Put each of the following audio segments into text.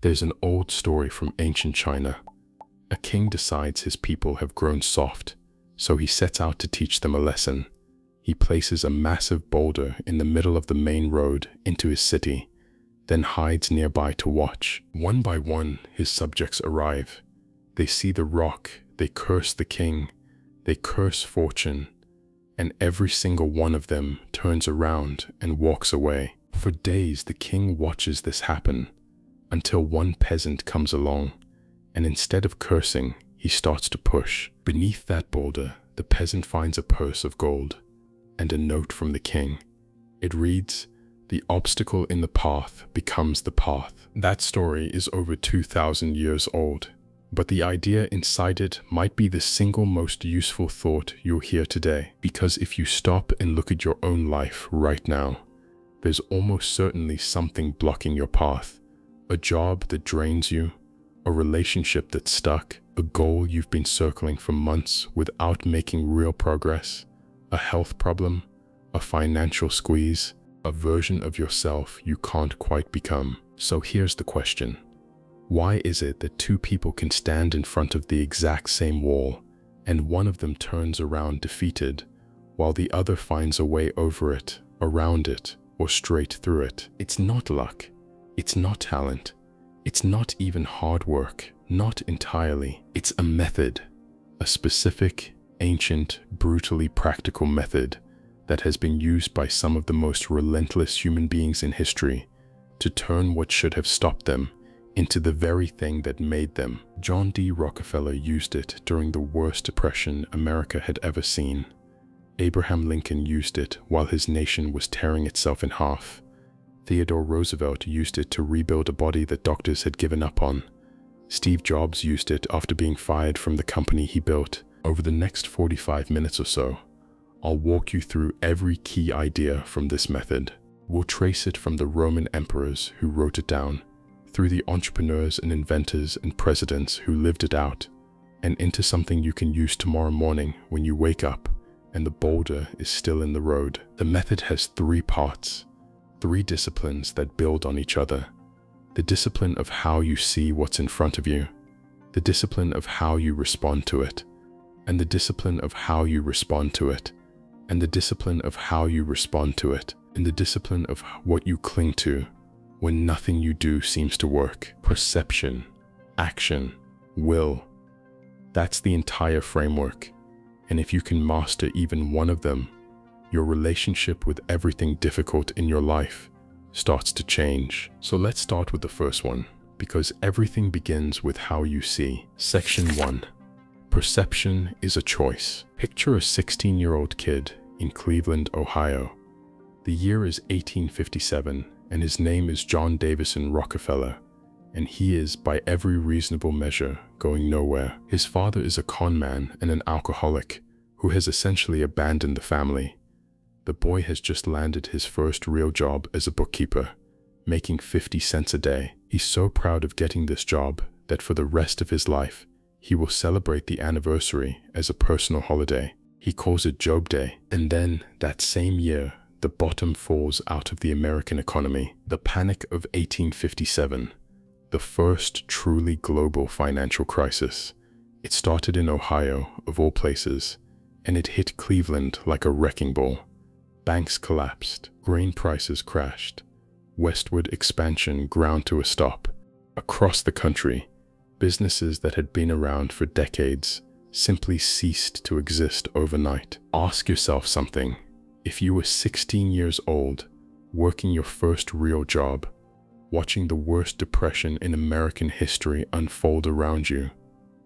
There's an old story from ancient China. A king decides his people have grown soft, so he sets out to teach them a lesson. He places a massive boulder in the middle of the main road into his city, then hides nearby to watch. One by one, his subjects arrive. They see the rock, they curse the king, they curse fortune, and every single one of them turns around and walks away. For days, the king watches this happen, until one peasant comes along, and instead of cursing, he starts to push. Beneath that boulder, the peasant finds a purse of gold and a note from the king. It reads, "The obstacle in the path becomes the path." That story is over 2,000 years old, but the idea inside it might be the single most useful thought you'll hear today. Because if you stop and look at your own life right now, there's almost certainly something blocking your path. A job that drains you, a relationship that's stuck, a goal you've been circling for months without making real progress, a health problem, a financial squeeze, a version of yourself you can't quite become. So here's the question. Why is it that two people can stand in front of the exact same wall, and one of them turns around defeated, while the other finds a way over it, around it, or straight through it? It's not luck. It's not talent. It's not even hard work. Not entirely. It's a method. A specific, ancient, brutally practical method that has been used by some of the most relentless human beings in history to turn what should have stopped them into the very thing that made them. John D. Rockefeller used it during the worst depression America had ever seen. Abraham Lincoln used it while his nation was tearing itself in half. Theodore Roosevelt used it to rebuild a body that doctors had given up on. Steve Jobs used it after being fired from the company he built. Over the next 45 minutes or so, I'll walk you through every key idea from this method. We'll trace it from the Roman emperors who wrote it down, through the entrepreneurs and inventors and presidents who lived it out, and into something you can use tomorrow morning when you wake up and the boulder is still in the road. The method has 3 parts, 3 disciplines that build on each other. The discipline of how you see what's in front of you, the discipline of how you respond to it, and the discipline of how you respond to it, and the discipline of how you respond to it, and the discipline of what you cling to when nothing you do seems to work. Perception, action, will. That's the entire framework. And if you can master even one of them, your relationship with everything difficult in your life starts to change. So let's start with the first one, because everything begins with how you see. Section 1. Perception is a choice. Picture a 16-year-old kid in Cleveland, Ohio. The year is 1857, and his name is John Davison Rockefeller, and he is, by every reasonable measure, going nowhere. His father is a con man and an alcoholic who has essentially abandoned the family. The boy has just landed his first real job as a bookkeeper, making 50 cents a day. He's so proud of getting this job that for the rest of his life, he will celebrate the anniversary as a personal holiday. He calls it Job Day. And then, that same year, the bottom falls out of the American economy. The Panic of 1857, the first truly global financial crisis. It started in Ohio, of all places, and it hit Cleveland like a wrecking ball. Banks collapsed, grain prices crashed, westward expansion ground to a stop. Across the country, businesses that had been around for decades simply ceased to exist overnight. Ask yourself something. If you were 16 years old, working your first real job, watching the worst depression in American history unfold around you,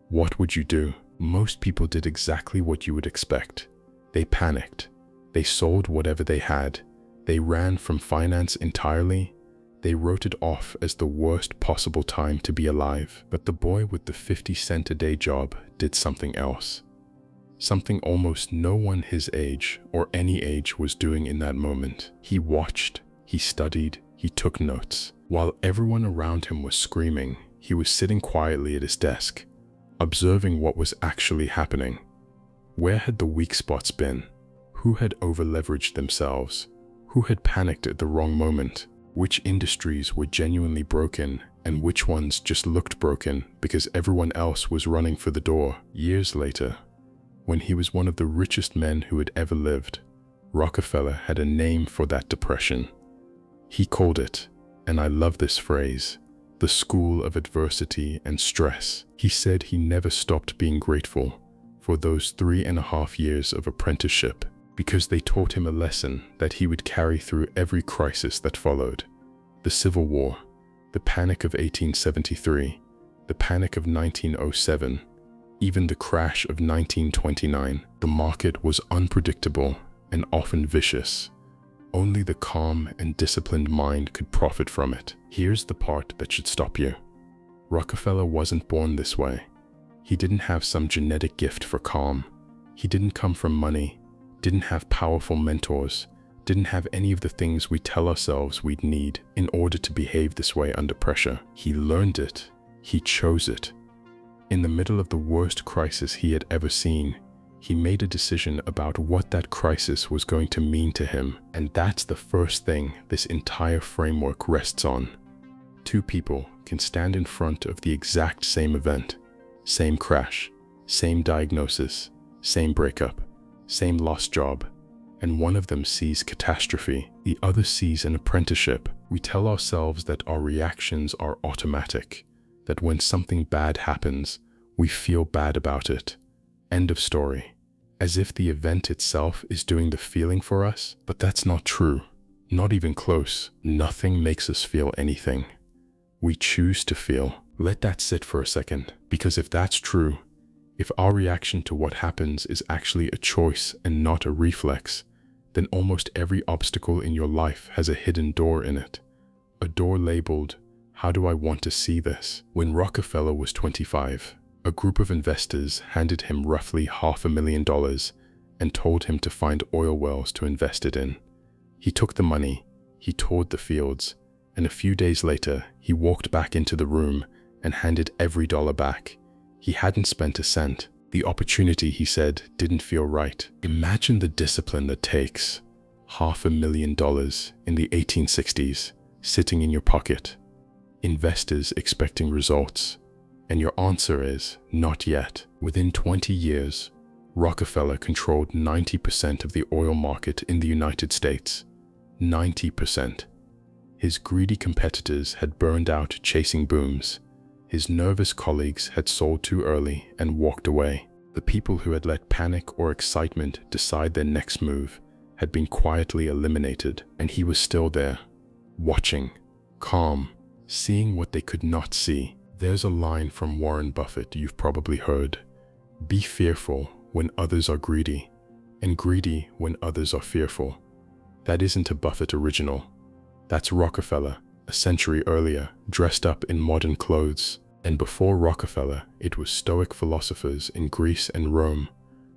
what would you do? Most people did exactly what you would expect. They panicked. They sold whatever they had. They ran from finance entirely. They wrote it off as the worst possible time to be alive. But the boy with the 50-cent-a-day job did something else. Something almost no one his age or any age was doing in that moment. He watched, he studied, he took notes. While everyone around him was screaming, he was sitting quietly at his desk, observing what was actually happening. Where had the weak spots been? Who had over-leveraged themselves? Who had panicked at the wrong moment? which industries were genuinely broken and which ones just looked broken because everyone else was running for the door. Years later, when he was one of the richest men who had ever lived, Rockefeller had a name for that depression. He called it, and I love this phrase, the school of adversity and stress. He said he never stopped being grateful for those 3.5 years of apprenticeship because they taught him a lesson that he would carry through every crisis that followed. The Civil War, the Panic of 1873, the Panic of 1907, even the crash of 1929. The market was unpredictable and often vicious. Only the calm and disciplined mind could profit from it. Here's the part that should stop you. Rockefeller wasn't born this way. He didn't have some genetic gift for calm. He didn't come from money, didn't have powerful mentors, didn't have any of the things we tell ourselves we'd need in order to behave this way under pressure. He learned it. He chose it. In the middle of the worst crisis he had ever seen, he made a decision about what that crisis was going to mean to him, and that's the first thing this entire framework rests on. Two people can stand in front of the exact same event, same crash, same diagnosis, same breakup, same lost job, and one of them sees catastrophe, the other sees an apprenticeship. We tell ourselves that our reactions are automatic, that when something bad happens, we feel bad about it. End of story. As if the event itself is doing the feeling for us, but that's not true. Not even close. Nothing makes us feel anything. We choose to feel. Let that sit for a second, because if that's true, if our reaction to what happens is actually a choice and not a reflex, then almost every obstacle in your life has a hidden door in it. A door labeled, "How do I want to see this?" When Rockefeller was 25, a group of investors handed him roughly $500,000 and told him to find oil wells to invest it in. He took the money, he toured the fields, and a few days later, he walked back into the room and handed every dollar back. He hadn't spent a cent. The opportunity, he said, didn't feel right. Imagine the discipline that takes. $500,000 in the 1860s, sitting in your pocket. Investors expecting results. And your answer is, not yet. Within 20 years, Rockefeller controlled 90% of the oil market in the United States. 90%. His greedy competitors had burned out chasing booms. His nervous colleagues had sold too early and walked away. The people who had let panic or excitement decide their next move had been quietly eliminated, and he was still there, watching, calm, seeing what they could not see. There's a line from Warren Buffett you've probably heard. Be fearful when others are greedy, and greedy when others are fearful. That isn't a Buffett original. That's Rockefeller, a century earlier, dressed up in modern clothes. And before Rockefeller, it was Stoic philosophers in Greece and Rome,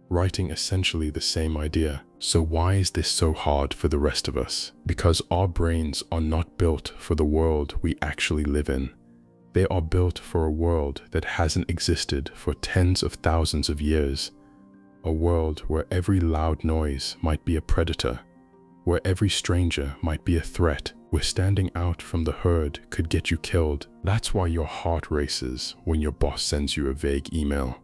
writing essentially the same idea. So why is this so hard for the rest of us? Because our brains are not built for the world we actually live in. They are built for a world that hasn't existed for tens of thousands of years. A world where every loud noise might be a predator, where every stranger might be a threat, where standing out from the herd could get you killed. That's why your heart races when your boss sends you a vague email.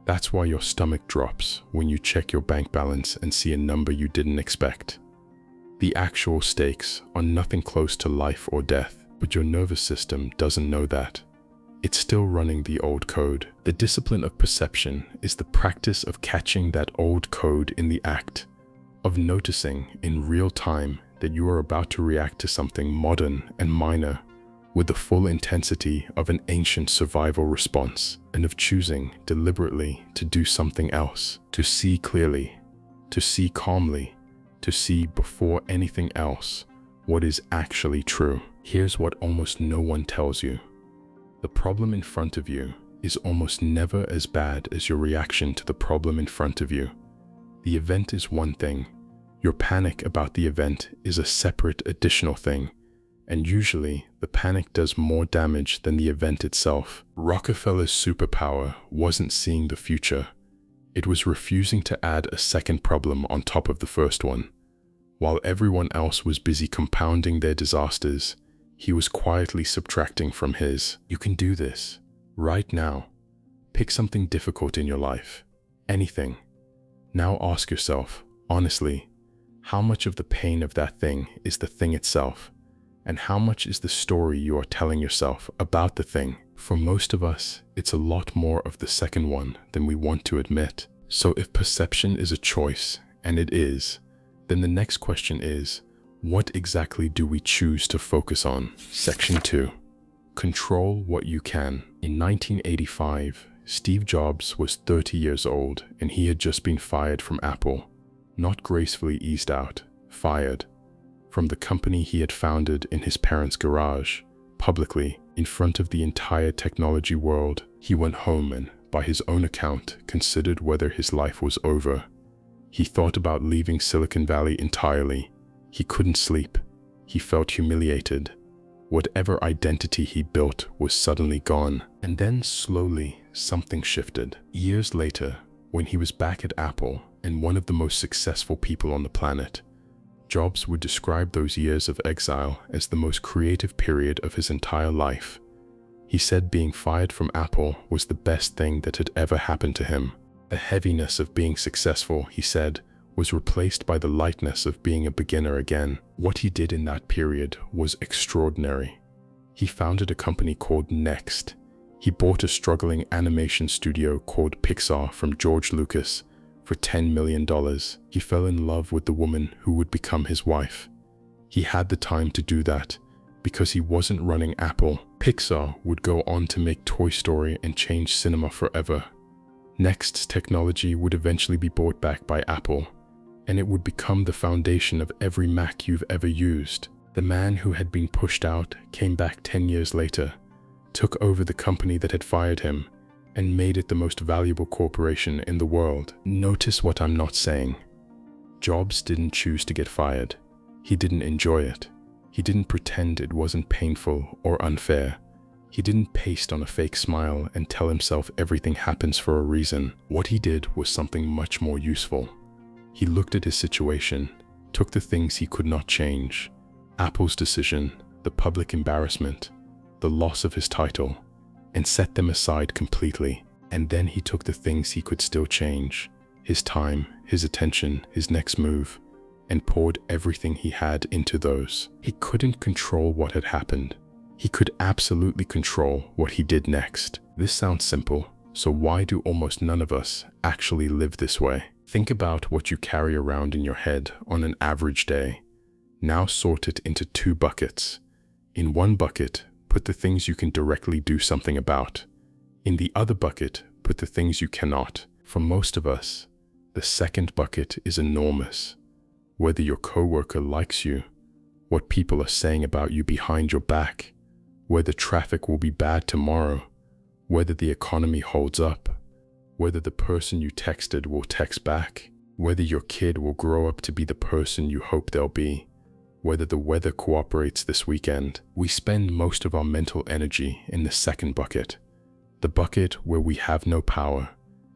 That's why your stomach drops when you check your bank balance and see a number you didn't expect. The actual stakes are nothing close to life or death. But your nervous system doesn't know that. It's still running the old code. The discipline of perception is the practice of catching that old code in the act, of noticing in real time that you are about to react to something modern and minor with the full intensity of an ancient survival response, and of choosing deliberately to do something else, to see clearly, to see calmly, to see before anything else what is actually true. Here's what almost no one tells you. The problem in front of you is almost never as bad as your reaction to the problem in front of you. The event is one thing. Your panic about the event is a separate additional thing. And usually, the panic does more damage than the event itself. Rockefeller's superpower wasn't seeing the future. It was refusing to add a second problem on top of the first one. While everyone else was busy compounding their disasters, he was quietly subtracting from his. You can do this. Right now. Pick something difficult in your life. Anything. Now ask yourself, honestly, how much of the pain of that thing is the thing itself? And how much is the story you are telling yourself about the thing? For most of us, it's a lot more of the second one than we want to admit. So if perception is a choice, and it is, then the next question is, what exactly do we choose to focus on? Section 2. Control what you can. In 1985, Steve Jobs was 30 years old and he had just been fired from Apple. Not gracefully eased out, fired. From the company he had founded in his parents' garage, publicly, in front of the entire technology world. He went home and, by his own account, considered whether his life was over. He thought about leaving Silicon Valley entirely. He couldn't sleep. He felt humiliated. Whatever identity he built was suddenly gone. And then, slowly, something shifted. Years later, when he was back at Apple and one of the most successful people on the planet, Jobs would describe those years of exile as the most creative period of his entire life. He said being fired from Apple was the best thing that had ever happened to him. The heaviness of being successful, he said, was replaced by the lightness of being a beginner again. What he did in that period was extraordinary. He founded a company called Next. He bought a struggling animation studio called Pixar from George Lucas for $10 million. He fell in love with the woman who would become his wife. He had the time to do that because he wasn't running Apple. Pixar would go on to make Toy Story and change cinema forever. Next's technology would eventually be bought back by Apple, and it would become the foundation of every Mac you've ever used. The man who had been pushed out came back 10 years later, took over the company that had fired him, and made it the most valuable corporation in the world. Notice what I'm not saying. Jobs didn't choose to get fired. He didn't enjoy it. He didn't pretend it wasn't painful or unfair. He didn't paste on a fake smile and tell himself everything happens for a reason. What he did was something much more useful. He looked at his situation, took the things he could not change, Apple's decision, the public embarrassment, the loss of his title, and set them aside completely. And then he took the things he could still change, his time, his attention, his next move, and poured everything he had into those. He couldn't control what had happened. He could absolutely control what he did next. This sounds simple, so why do almost none of us actually live this way? Think about what you carry around in your head on an average day. Now sort it into 2 buckets. In one bucket, put the things you can directly do something about. In the other bucket, put the things you cannot. For most of us, the second bucket is enormous. Whether your coworker likes you, what people are saying about you behind your back, whether traffic will be bad tomorrow, whether the economy holds up, whether the person you texted will text back, whether your kid will grow up to be the person you hope they'll be, whether the weather cooperates this weekend. We spend most of our mental energy in the second bucket, the bucket where we have no power,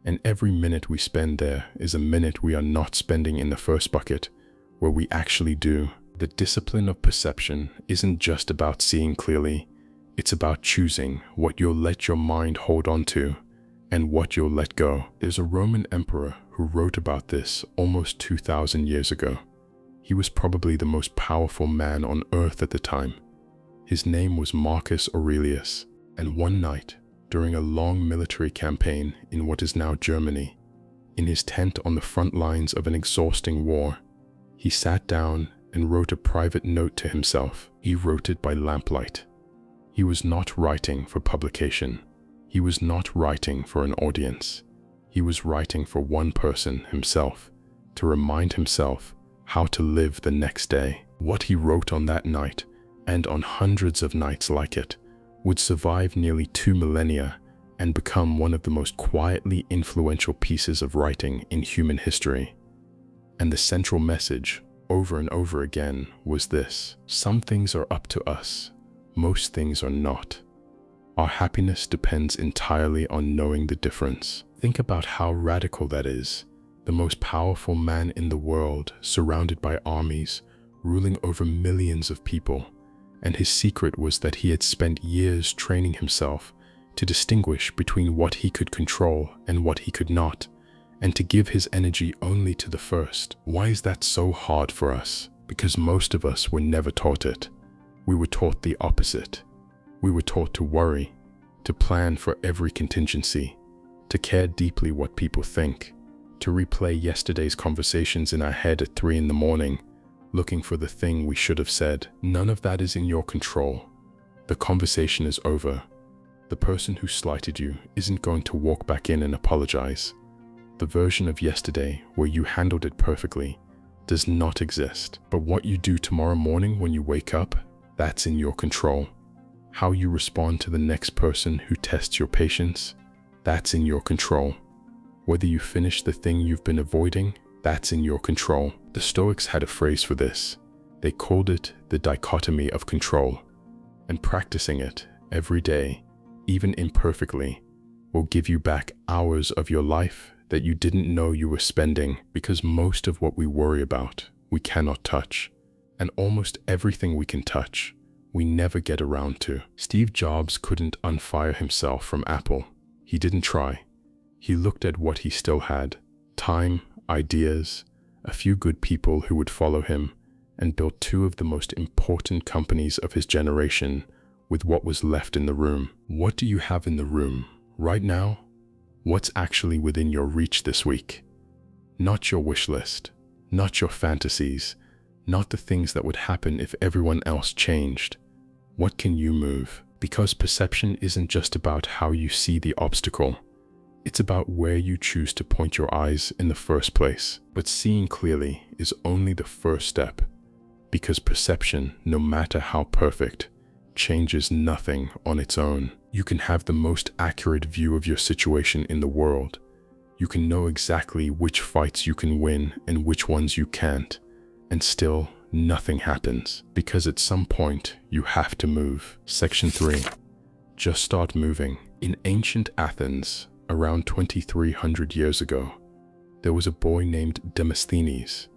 and every minute we spend there is a minute we are not spending in the first bucket, where we actually do. The discipline of perception isn't just about seeing clearly, it's about choosing what you'll let your mind hold on to and what you'll let go. There's a Roman emperor who wrote about this almost 2,000 years ago. He was probably the most powerful man on earth at the time. His name was Marcus Aurelius, and one night, during a long military campaign in what is now Germany, in his tent on the front lines of an exhausting war, he sat down and wrote a private note to himself. He wrote it by lamplight. He was not writing for publication. He was not writing for an audience. He was writing for one person, himself, to remind himself how to live the next day. What he wrote on that night, and on hundreds of nights like it, would survive nearly 2 millennia and become one of the most quietly influential pieces of writing in human history. And the central message, over and over again, was this: some things are up to us, most things are not. Our happiness depends entirely on knowing the difference. Think about how radical that is. the most powerful man in the world, surrounded by armies, ruling over millions of people. And his secret was that he had spent years training himself to distinguish between what he could control and what he could not, and to give his energy only to the first. Why is that so hard for us? Because most of us were never taught it. We were taught the opposite. We were taught to worry, to plan for every contingency, to care deeply what people think, to replay yesterday's conversations in our head at 3 in the morning, looking for the thing we should have said. None of that is in your control. The conversation is over. The person who slighted you isn't going to walk back in and apologize. The version of yesterday where you handled it perfectly does not exist. But what you do tomorrow morning when you wake up, that's in your control. How you respond to the next person who tests your patience, that's in your control. Whether you finish the thing you've been avoiding, that's in your control. The Stoics had a phrase for this. They called it the dichotomy of control. And practicing it every day, even imperfectly, will give you back hours of your life that you didn't know you were spending, because most of what we worry about, we cannot touch. And almost everything we can touch, we never get around to. Steve Jobs couldn't unfire himself from Apple. He didn't try. He looked at what he still had: time, ideas, a few good people who would follow him, and built 2 of the most important companies of his generation with what was left in the room. What do you have in the room right now? What's actually within your reach this week? Not your wish list, not your fantasies, not the things that would happen if everyone else changed. What can you move? Because perception isn't just about how you see the obstacle. It's about where you choose to point your eyes in the first place. But seeing clearly is only the first step, because perception, no matter how perfect, changes nothing on its own. You can have the most accurate view of your situation in the world. You can know exactly which fights you can win and which ones you can't, and still nothing happens, because at some point you have to move. Section 3. Just start moving. In ancient Athens, around 2300 years ago, there was a boy named Demosthenes.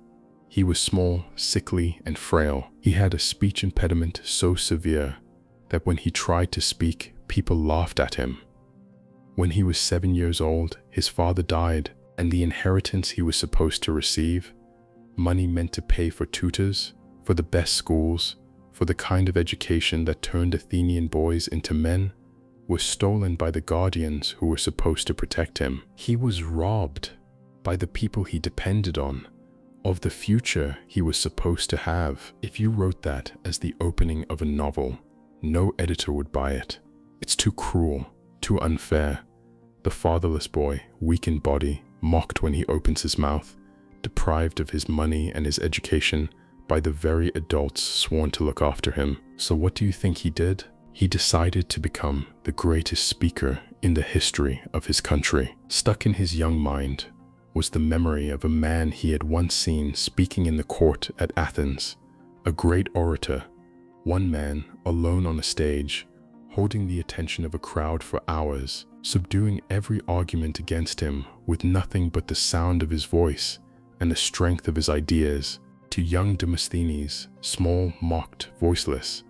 He was small, sickly, and frail. He had a speech impediment so severe that when he tried to speak, people laughed at him. When he was 7 years old, his father died, and the inheritance he was supposed to receive, money meant to pay for tutors, for the best schools, for the kind of education that turned Athenian boys into men, was stolen by the guardians who were supposed to protect him. He was robbed by the people he depended on of the future he was supposed to have. If you wrote that as the opening of a novel, no editor would buy it. It's too cruel, too unfair. The fatherless boy, weak in body, mocked when he opens his mouth, deprived of his money and his education by the very adults sworn to look after him. So what do you think he did? He decided to become the greatest speaker in the history of his country. Stuck in his young mind was the memory of a man he had once seen speaking in the court at Athens, a great orator, one man alone on a stage, holding the attention of a crowd for hours, subduing every argument against him with nothing but the sound of his voice and the strength of his ideas. To young Demosthenes, small, mocked, voiceless,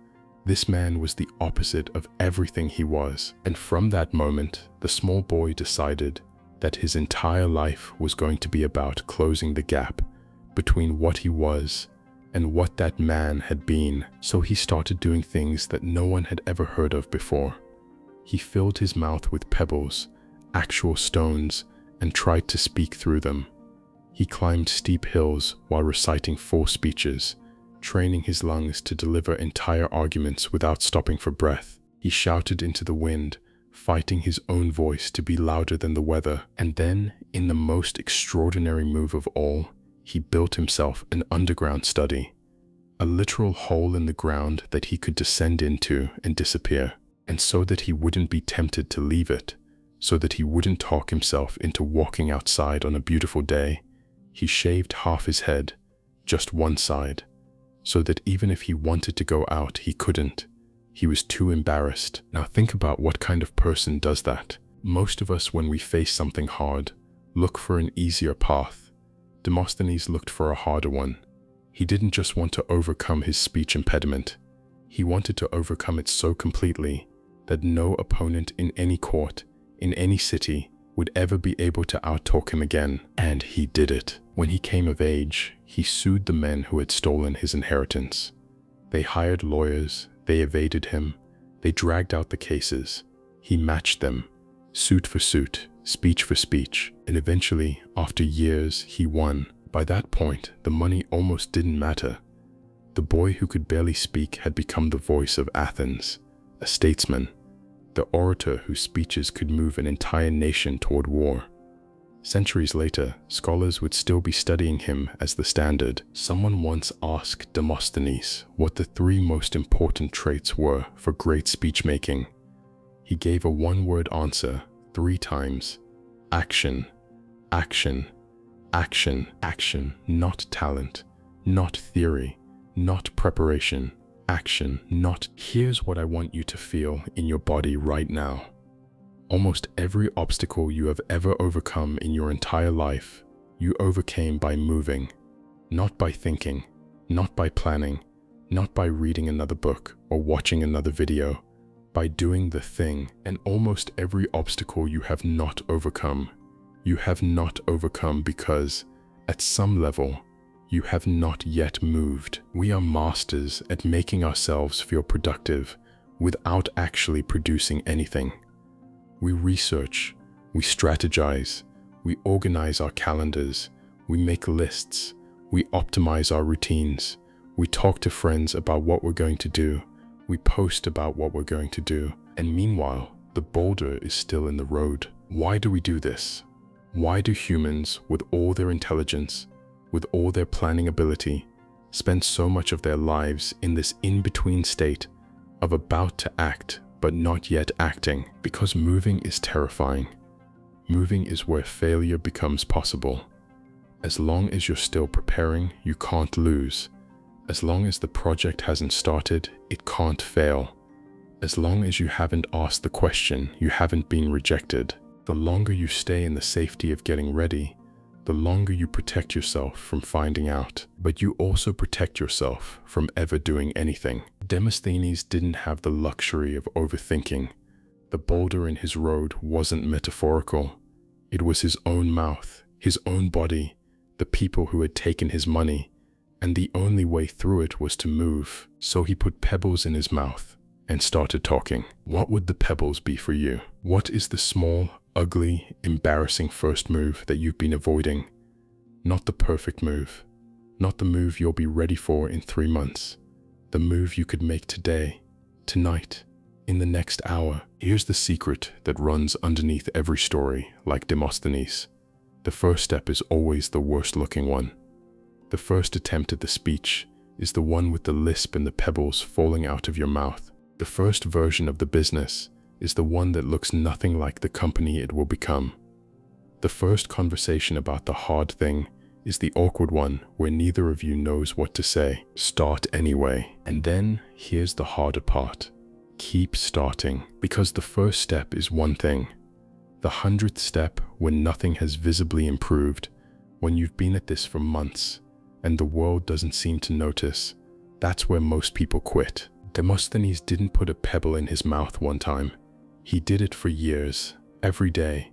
this man was the opposite of everything he was. And from that moment, the small boy decided that his entire life was going to be about closing the gap between what he was and what that man had been. So he started doing things that no one had ever heard of before. He filled his mouth with pebbles, actual stones, and tried to speak through them. He climbed steep hills while reciting full speeches, training his lungs to deliver entire arguments without stopping for breath. He shouted into the wind, fighting his own voice to be louder than the weather. And then, in the most extraordinary move of all, he built himself an underground study, a literal hole in the ground that he could descend into and disappear. And so that he wouldn't be tempted to leave it, so that he wouldn't talk himself into walking outside on a beautiful day, he shaved half his head, just one side, so that even if he wanted to go out, he couldn't. He was too embarrassed. Now think about what kind of person does that. Most of us, when we face something hard, look for an easier path. Demosthenes looked for a harder one. He didn't just want to overcome his speech impediment. He wanted to overcome it so completely that no opponent in any court, in any city, would ever be able to outtalk him again. And he did it. When he came of age, he sued the men who had stolen his inheritance. They hired lawyers, they evaded him, they dragged out the cases. He matched them, suit for suit, speech for speech, and eventually, after years, he won. By that point, the money almost didn't matter. The boy who could barely speak had become the voice of Athens, a statesman, the orator whose speeches could move an entire nation toward war. Centuries later, scholars would still be studying him as the standard. Someone once asked Demosthenes what the 3 most important traits were for great speech-making. He gave a one-word answer 3 times: action, action, action, action, not talent, not theory, not preparation, action, not. Here's what I want you to feel in your body right now. Almost every obstacle you have ever overcome in your entire life, you overcame by moving, not by thinking, not by planning, not by reading another book or watching another video, by doing the thing. And almost every obstacle you have not overcome, you have not overcome because, at some level, you have not yet moved. We are masters at making ourselves feel productive without actually producing anything. We research, we strategize, we organize our calendars, we make lists, we optimize our routines, we talk to friends about what we're going to do, we post about what we're going to do, and meanwhile, the boulder is still in the road. Why do we do this? Why do humans, with all their intelligence, with all their planning ability, spend so much of their lives in this in-between state of about to act but not yet acting? Because moving is terrifying. Moving is where failure becomes possible. As long as you're still preparing, you can't lose. As long as the project hasn't started, it can't fail. As long as you haven't asked the question, you haven't been rejected. The longer you stay in the safety of getting ready, the longer you protect yourself from finding out. But you also protect yourself from ever doing anything. Demosthenes didn't have the luxury of overthinking. The boulder in his road wasn't metaphorical. It was his own mouth, his own body, the people who had taken his money, and the only way through it was to move. So he put pebbles in his mouth and started talking. What would the pebbles be for you? What is the small, ugly, embarrassing first move that you've been avoiding? Not the perfect move, not the move you'll be ready for in 3 months. The move you could make today, tonight, in the next hour. Here's the secret that runs underneath every story, like Demosthenes. The first step is always the worst looking one. The first attempt at the speech is the one with the lisp and the pebbles falling out of your mouth. The first version of the business is the one that looks nothing like the company it will become. The first conversation about the hard thing is the awkward one where neither of you knows what to say. Start anyway. And then here's the harder part. Keep starting, because the first step is one thing. The 100th step, when nothing has visibly improved, when you've been at this for months and the world doesn't seem to notice, that's where most people quit. Demosthenes didn't put a pebble in his mouth one time. He did it for years, every day,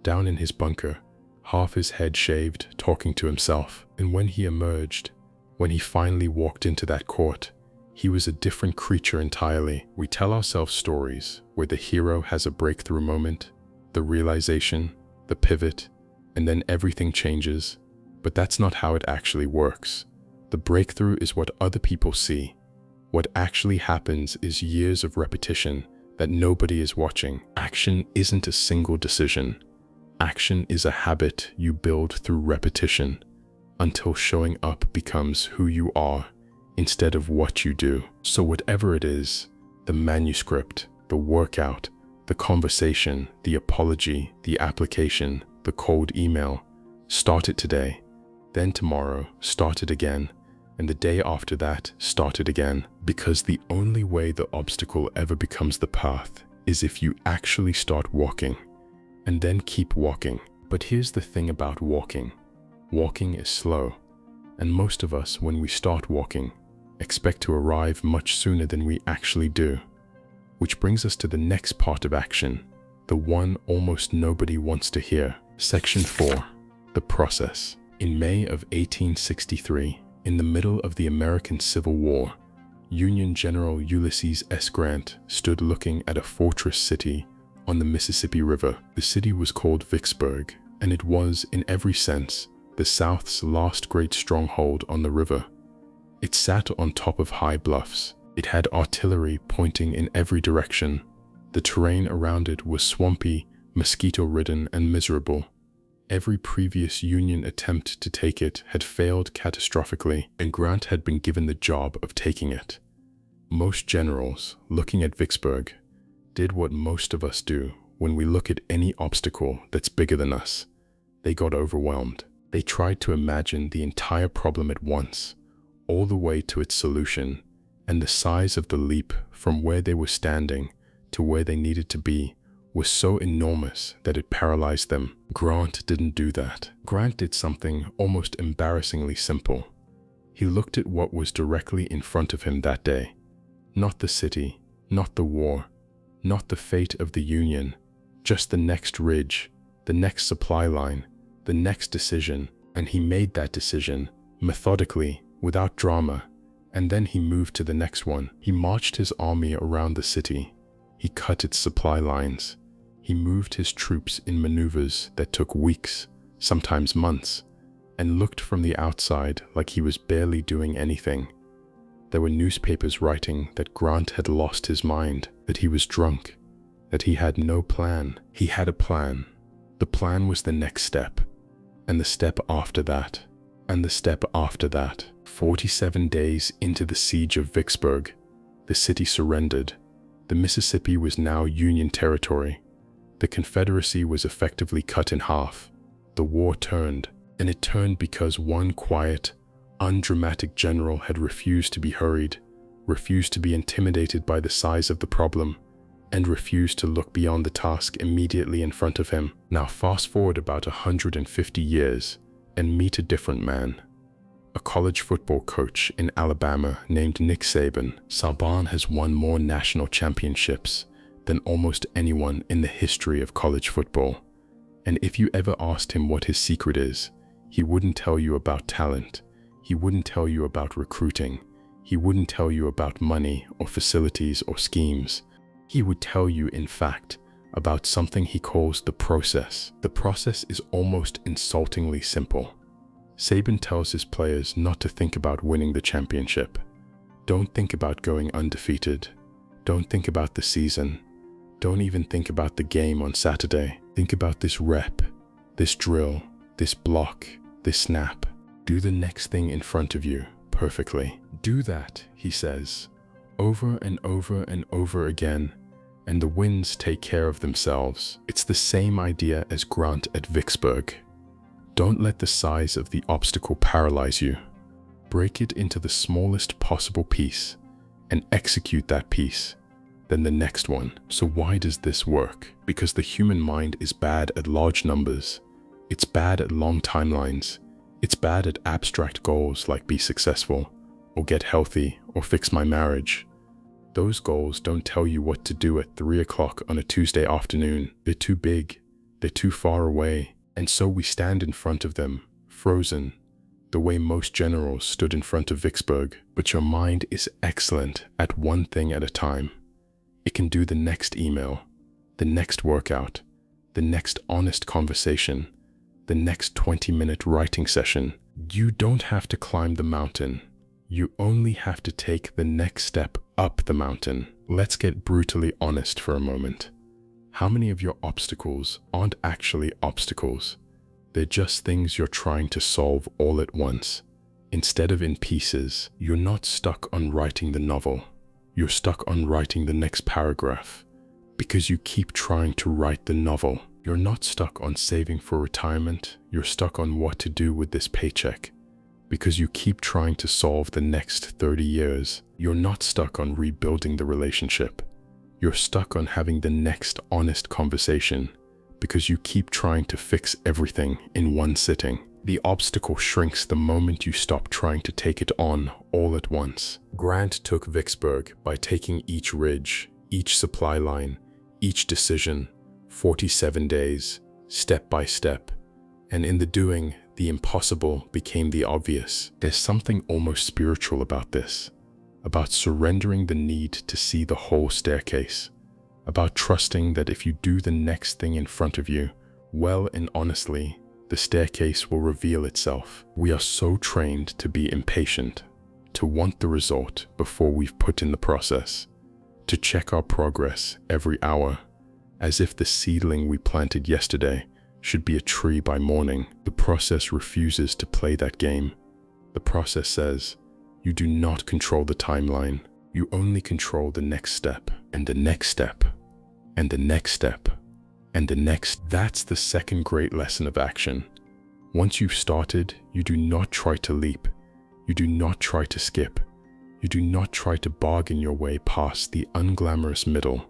down in his bunker, half his head shaved, talking to himself. And when he emerged, when he finally walked into that court, he was a different creature entirely. We tell ourselves stories where the hero has a breakthrough moment, the realization, the pivot, and then everything changes. But that's not how it actually works. The breakthrough is what other people see. What actually happens is years of repetition that nobody is watching. Action isn't a single decision. Action is a habit you build through repetition until showing up becomes who you are instead of what you do. So whatever it is, the manuscript, the workout, the conversation, the apology, the application, the cold email, start it today. Then tomorrow, start it again. And the day after that, start it again. Because the only way the obstacle ever becomes the path is if you actually start walking and then keep walking. But here's the thing about walking. Walking is slow, and most of us, when we start walking, expect to arrive much sooner than we actually do. Which brings us to the next part of action, the one almost nobody wants to hear. Section 4. The process. In May of 1863, in the middle of the American Civil War, Union General Ulysses S. Grant stood looking at a fortress city on the Mississippi River. The city was called Vicksburg, and it was, in every sense, the South's last great stronghold on the river. It sat on top of high bluffs. It had artillery pointing in every direction. The terrain around it was swampy, mosquito-ridden, and miserable. Every previous Union attempt to take it had failed catastrophically, and Grant had been given the job of taking it. Most generals, looking at Vicksburg, did what most of us do when we look at any obstacle that's bigger than us. They got overwhelmed. They tried to imagine the entire problem at once, all the way to its solution, and the size of the leap from where they were standing to where they needed to be was so enormous that it paralyzed them. Grant didn't do that. Grant did something almost embarrassingly simple. He looked at what was directly in front of him that day. Not the city, not the war, not the fate of the Union, just the next ridge, the next supply line, the next decision, and he made that decision, methodically, without drama, and then he moved to the next one. He marched his army around the city. He cut its supply lines. He moved his troops in maneuvers that took weeks, sometimes months, and looked from the outside like he was barely doing anything. There were newspapers writing that Grant had lost his mind, that he was drunk, that he had no plan. He had a plan. The plan was the next step, and the step after that, and the step after that. 47 days into the siege of Vicksburg, the city surrendered. The Mississippi was now Union territory. The Confederacy was effectively cut in half. The war turned, and it turned because one quiet, undramatic general had refused to be hurried, refused to be intimidated by the size of the problem, and refused to look beyond the task immediately in front of him. Now fast forward about 150 years and meet a different man. A college football coach in Alabama named Nick Saban. Saban has won more national championships than almost anyone in the history of college football. And if you ever asked him what his secret is, he wouldn't tell you about talent. He wouldn't tell you about recruiting. He wouldn't tell you about money or facilities or schemes. He would tell you, in fact, about something he calls the process. The process is almost insultingly simple. Saban tells his players not to think about winning the championship. Don't think about going undefeated. Don't think about the season. Don't even think about the game on Saturday. Think about this rep, this drill, this block, this snap. Do the next thing in front of you perfectly. Do that, he says, over and over and over again, and the wins take care of themselves. It's the same idea as Grant at Vicksburg. Don't let the size of the obstacle paralyze you. Break it into the smallest possible piece and execute that piece, then the next one. So why does this work? Because the human mind is bad at large numbers. It's bad at long timelines. It's bad at abstract goals like be successful, or get healthy, or fix my marriage. Those goals don't tell you what to do at 3 o'clock on a Tuesday afternoon. They're too big. They're too far away. And so we stand in front of them, frozen, the way most generals stood in front of Vicksburg. But your mind is excellent at one thing at a time. It can do the next email, the next workout, the next honest conversation, the next 20-minute writing session. You don't have to climb the mountain. You only have to take the next step up the mountain. Let's get brutally honest for a moment. How many of your obstacles aren't actually obstacles? They're just things you're trying to solve all at once. Instead of in pieces, you're not stuck on writing the novel. You're stuck on writing the next paragraph because you keep trying to write the novel. You're not stuck on saving for retirement. You're stuck on what to do with this paycheck because you keep trying to solve the next 30 years. You're not stuck on rebuilding the relationship. You're stuck on having the next honest conversation because you keep trying to fix everything in one sitting. The obstacle shrinks the moment you stop trying to take it on all at once. Grant took Vicksburg by taking each ridge, each supply line, each decision, 47 days, step by step. And in the doing, the impossible became the obvious. There's something almost spiritual about this, about surrendering the need to see the whole staircase, about trusting that if you do the next thing in front of you, well and honestly, the staircase will reveal itself. We are so trained to be impatient, to want the result before we've put in the process, to check our progress every hour, as if the seedling we planted yesterday should be a tree by morning. The process refuses to play that game. The process says, you do not control the timeline. You only control the next step, and the next step, and the next step, and the next. That's the second great lesson of action. Once you've started, you do not try to leap. You do not try to skip. You do not try to bargain your way past the unglamorous middle.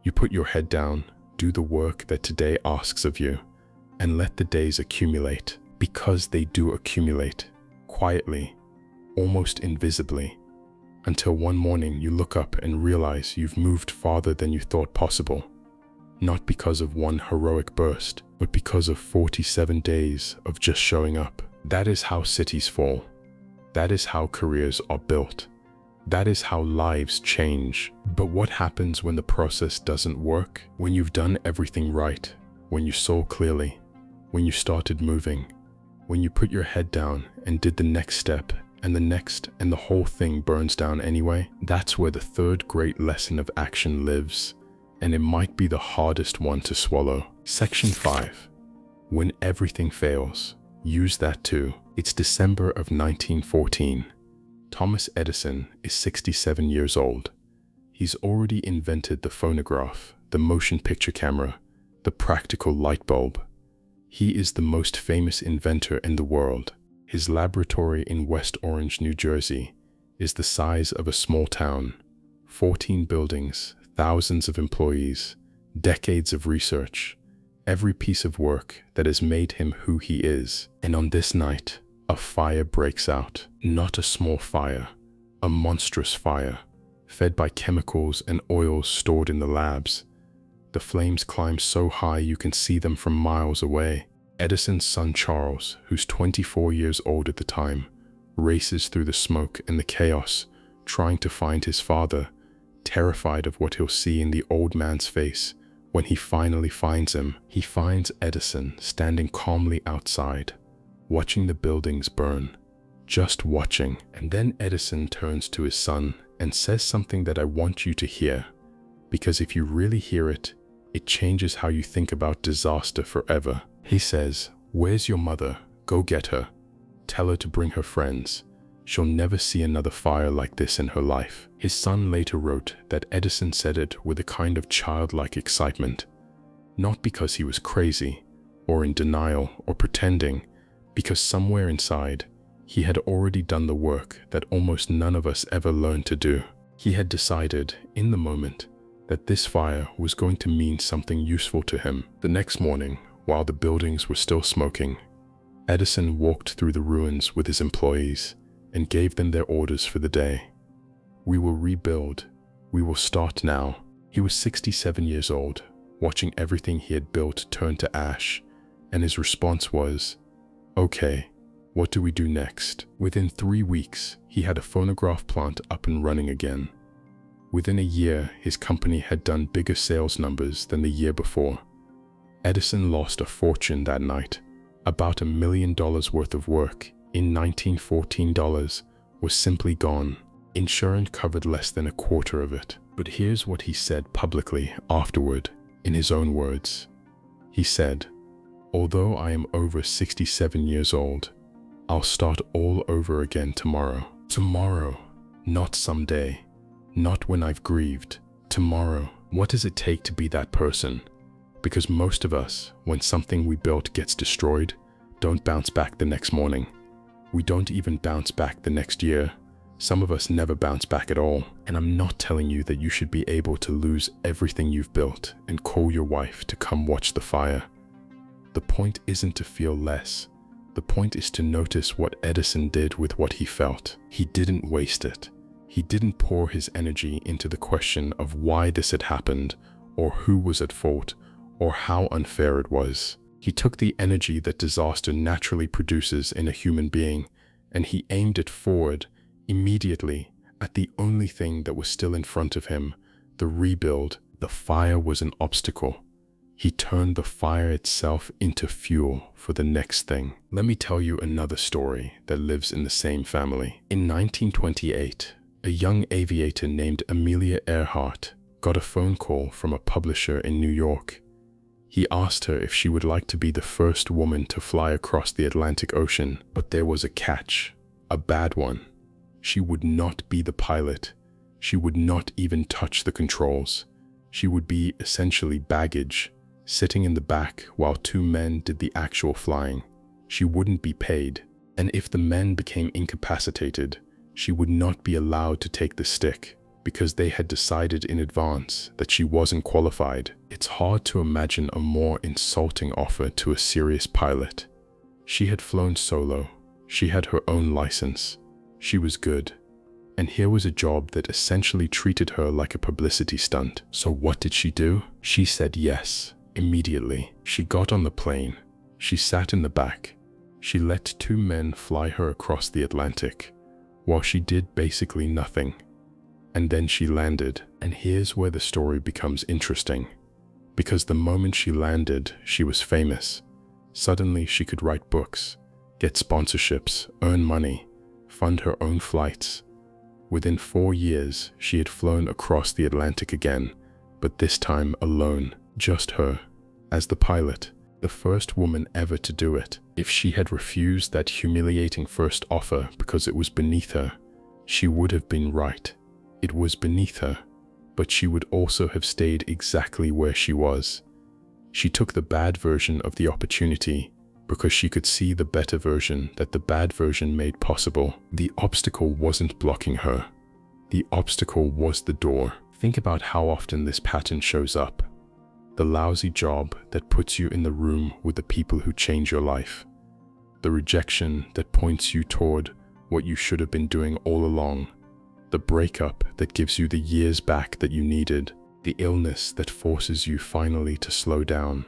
You put your head down, do the work that today asks of you, and let the days accumulate, because they do accumulate, quietly, almost invisibly, until one morning you look up and realize you've moved farther than you thought possible. Not because of one heroic burst, but because of 47 days of just showing up. That is how cities fall. That is how careers are built. That is how lives change. But what happens when the process doesn't work? When you've done everything right, when you saw clearly, when you started moving, when you put your head down and did the next step and the next, and the whole thing burns down anyway? That's where the third great lesson of action lives. And it might be the hardest one to swallow. Section 5. When everything fails, use that too. It's December of 1914. Thomas Edison is 67 years old. He's already invented the phonograph, the motion picture camera, the practical light bulb. He is the most famous inventor in the world. His laboratory in West Orange, New Jersey, is the size of a small town. 14 buildings, thousands of employees, decades of research, every piece of work that has made him who he is. And on this night, a fire breaks out. Not a small fire, a monstrous fire, fed by chemicals and oils stored in the labs. The flames climb so high you can see them from miles away. Edison's son Charles, who's 24 years old at the time, races through the smoke and the chaos, trying to find his father, terrified of what he'll see in the old man's face when he finally finds him. He finds Edison standing calmly outside, watching the buildings burn, just watching. And then Edison turns to his son and says something that I want you to hear, because if you really hear it, it changes how you think about disaster forever. He says, "Where's your mother? Go get her. Tell her to bring her friends. She'll never see another fire like this in her life." His son later wrote that Edison said it with a kind of childlike excitement, not because he was crazy, or in denial, or pretending, because somewhere inside, he had already done the work that almost none of us ever learn to do. He had decided, in the moment, that this fire was going to mean something useful to him. The next morning, while the buildings were still smoking, Edison walked through the ruins with his employees and gave them their orders for the day. "We will rebuild. We will start now." He was 67 years old, watching everything he had built turn to ash, and his response was, "Okay, what do we do next?" Within 3 weeks, he had a phonograph plant up and running again. Within a year, his company had done bigger sales numbers than the year before. Edison lost a fortune that night. About $1 million worth of work, in 1914 dollars, was simply gone. Insurance covered less than a quarter of it. But here's what he said publicly afterward, in his own words. He said, "Although I am over 67 years old, I'll start all over again tomorrow." Tomorrow, not someday, not when I've grieved. Tomorrow. What does it take to be that person? Because most of us, when something we built gets destroyed, don't bounce back the next morning. We don't even bounce back the next year. Some of us never bounce back at all. And I'm not telling you that you should be able to lose everything you've built and call your wife to come watch the fire. The point isn't to feel less. The point is to notice what Edison did with what he felt. He didn't waste it. He didn't pour his energy into the question of why this had happened, or who was at fault, or how unfair it was. He took the energy that disaster naturally produces in a human being, and he aimed it forward, immediately, at the only thing that was still in front of him, the rebuild. The fire was an obstacle. He turned the fire itself into fuel for the next thing. Let me tell you another story that lives in the same family. In 1928, a young aviator named Amelia Earhart got a phone call from a publisher in New York. He asked her if she would like to be the first woman to fly across the Atlantic Ocean, but there was a catch, a bad one. She would not be the pilot. She would not even touch the controls. She would be essentially baggage, sitting in the back while two men did the actual flying. She wouldn't be paid, and if the men became incapacitated, she would not be allowed to take the stick because they had decided in advance that she wasn't qualified. It's hard to imagine a more insulting offer to a serious pilot. She had flown solo. She had her own license. She was good. And here was a job that essentially treated her like a publicity stunt. So what did she do? She said yes, immediately. She got on the plane. She sat in the back. She let two men fly her across the Atlantic, while she did basically nothing. And then she landed. And here's where the story becomes interesting. Because the moment she landed, she was famous. Suddenly she could write books, get sponsorships, earn money, fund her own flights. Within 4 years, she had flown across the Atlantic again, but this time alone, just her, as the pilot, the first woman ever to do it. If she had refused that humiliating first offer because it was beneath her, she would have been right. It was beneath her, but she would also have stayed exactly where she was. She took the bad version of the opportunity because she could see the better version that the bad version made possible. The obstacle wasn't blocking her. The obstacle was the door. Think about how often this pattern shows up. The lousy job that puts you in the room with the people who change your life. The rejection that points you toward what you should have been doing all along. The breakup that gives you the years back that you needed. The illness that forces you finally to slow down.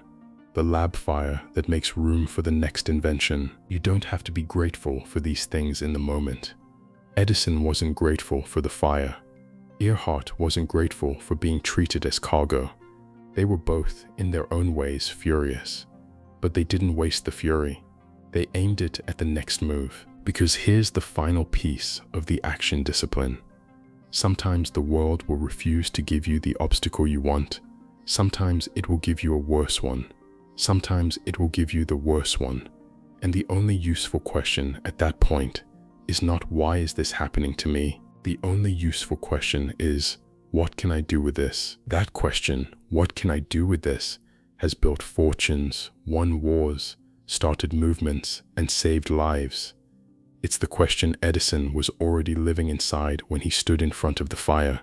The lab fire that makes room for the next invention. You don't have to be grateful for these things in the moment. Edison wasn't grateful for the fire. Earhart wasn't grateful for being treated as cargo. They were both, in their own ways, furious. But they didn't waste the fury. They aimed it at the next move. Because here's the final piece of the action discipline. Sometimes the world will refuse to give you the obstacle you want. Sometimes it will give you a worse one. Sometimes it will give you the worse one. And the only useful question at that point is not why is this happening to me? The only useful question is, what can I do with this? That question, what can I do with this, has built fortunes, won wars, started movements, and saved lives. It's the question Edison was already living inside when he stood in front of the fire.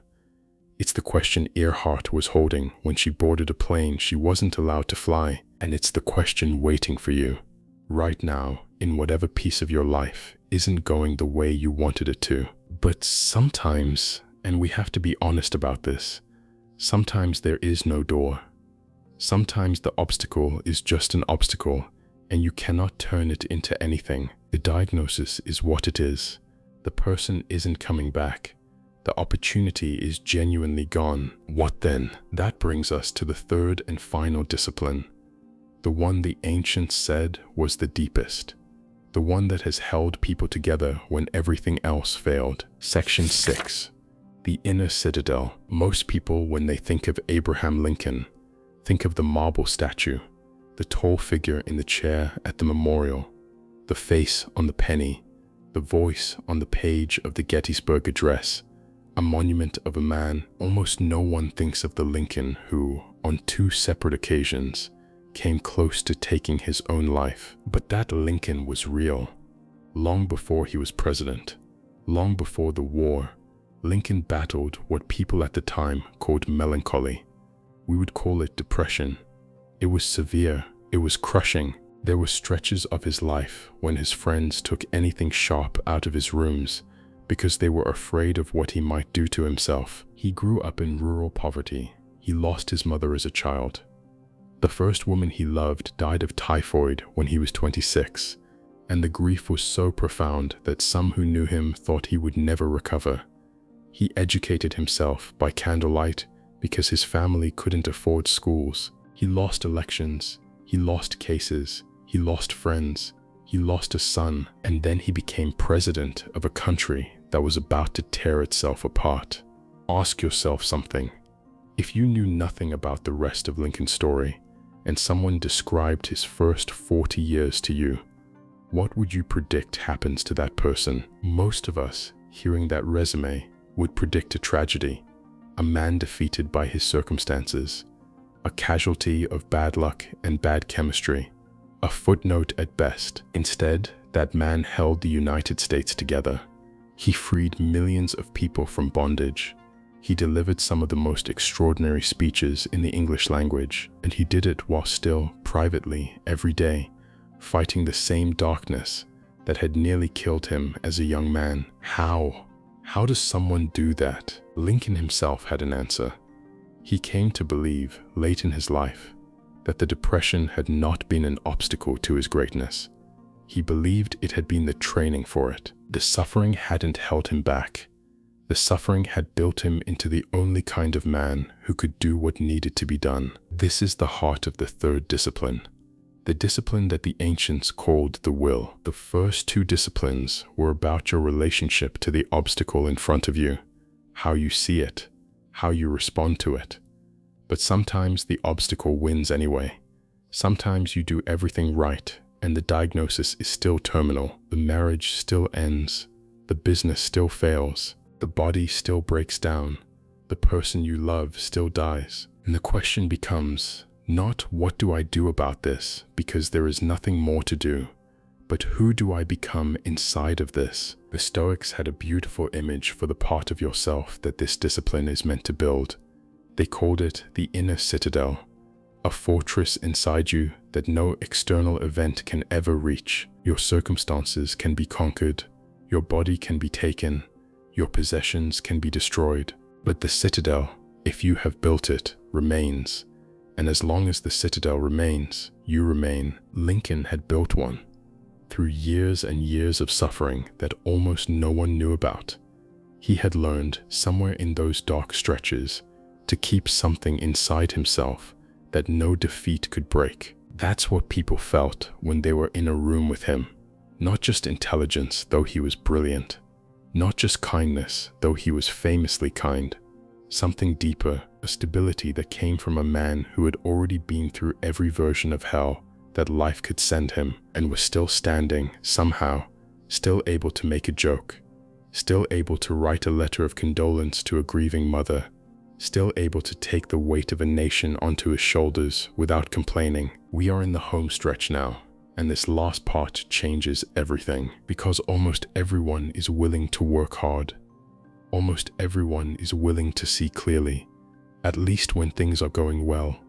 It's the question Earhart was holding when she boarded a plane she wasn't allowed to fly. And it's the question waiting for you right now in whatever piece of your life isn't going the way you wanted it to. But sometimes, and we have to be honest about this, sometimes there is no door. Sometimes the obstacle is just an obstacle and you cannot turn it into anything. The diagnosis is what it is. The person isn't coming back. The opportunity is genuinely gone. What then? That brings us to the third and final discipline. The one the ancients said was the deepest. The one that has held people together when everything else failed. Section 6. The inner citadel. Most people, when they think of Abraham Lincoln, think of the marble statue, the tall figure in the chair at the memorial, the face on the penny, the voice on the page of the Gettysburg Address, a monument of a man. Almost no one thinks of the Lincoln who, on 2 separate occasions, came close to taking his own life. But that Lincoln was real. Long before he was president, long before the war, Lincoln battled what people at the time called melancholy. We would call it depression. It was severe. It was crushing. There were stretches of his life when his friends took anything sharp out of his rooms because they were afraid of what he might do to himself. He grew up in rural poverty. He lost his mother as a child. The first woman he loved died of typhoid when he was 26, and the grief was so profound that some who knew him thought he would never recover. He educated himself by candlelight because his family couldn't afford schools. He lost elections, he lost cases, he lost friends, he lost a son, and then he became president of a country that was about to tear itself apart. Ask yourself something. If you knew nothing about the rest of Lincoln's story, and someone described his first 40 years to you, what would you predict happens to that person? Most of us, hearing that resume, would predict a tragedy, a man defeated by his circumstances, a casualty of bad luck and bad chemistry, a footnote at best. Instead, that man held the United States together. He freed millions of people from bondage. He delivered some of the most extraordinary speeches in the English language, and he did it while still, privately, every day, fighting the same darkness that had nearly killed him as a young man. How? How does someone do that? Lincoln himself had an answer. He came to believe, late in his life, that the Depression had not been an obstacle to his greatness. He believed it had been the training for it. The suffering hadn't held him back. The suffering had built him into the only kind of man who could do what needed to be done. This is the heart of the third discipline, the discipline that the ancients called the will. The first two disciplines were about your relationship to the obstacle in front of you, how you see it, how you respond to it. But sometimes the obstacle wins anyway. Sometimes you do everything right and the diagnosis is still terminal. The marriage still ends. The business still fails. The body still breaks down. The person you love still dies. And the question becomes, not what do I do about this, because there is nothing more to do, but who do I become inside of this? The Stoics had a beautiful image for the part of yourself that this discipline is meant to build. They called it the inner citadel, a fortress inside you that no external event can ever reach. Your circumstances can be conquered, your body can be taken, your possessions can be destroyed, but the citadel, if you have built it, remains. And as long as the citadel remains, you remain. Lincoln had built one. Through years and years of suffering that almost no one knew about, he had learned, somewhere in those dark stretches, to keep something inside himself that no defeat could break. That's what people felt when they were in a room with him. Not just intelligence, though he was brilliant. Not just kindness, though he was famously kind. Something deeper, a stability that came from a man who had already been through every version of hell that life could send him and was still standing, somehow, still able to make a joke, still able to write a letter of condolence to a grieving mother, still able to take the weight of a nation onto his shoulders without complaining. We are in the home stretch now, and this last part changes everything, because almost everyone is willing to work hard. Almost everyone is willing to see clearly, at least when things are going well.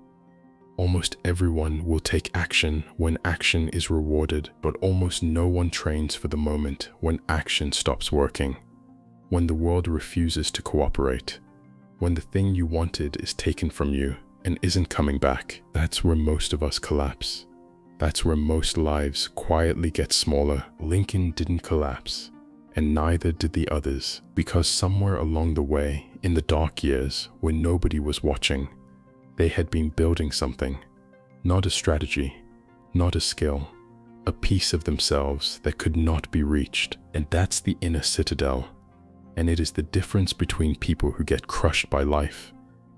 Almost everyone will take action when action is rewarded, but almost no one trains for the moment when action stops working, when the world refuses to cooperate, when the thing you wanted is taken from you and isn't coming back. That's where most of us collapse. That's where most lives quietly get smaller. Lincoln didn't collapse, and neither did the others, because somewhere along the way, in the dark years when nobody was watching, they had been building something, not a strategy, not a skill, a piece of themselves that could not be reached. And that's the inner citadel. And it is the difference between people who get crushed by life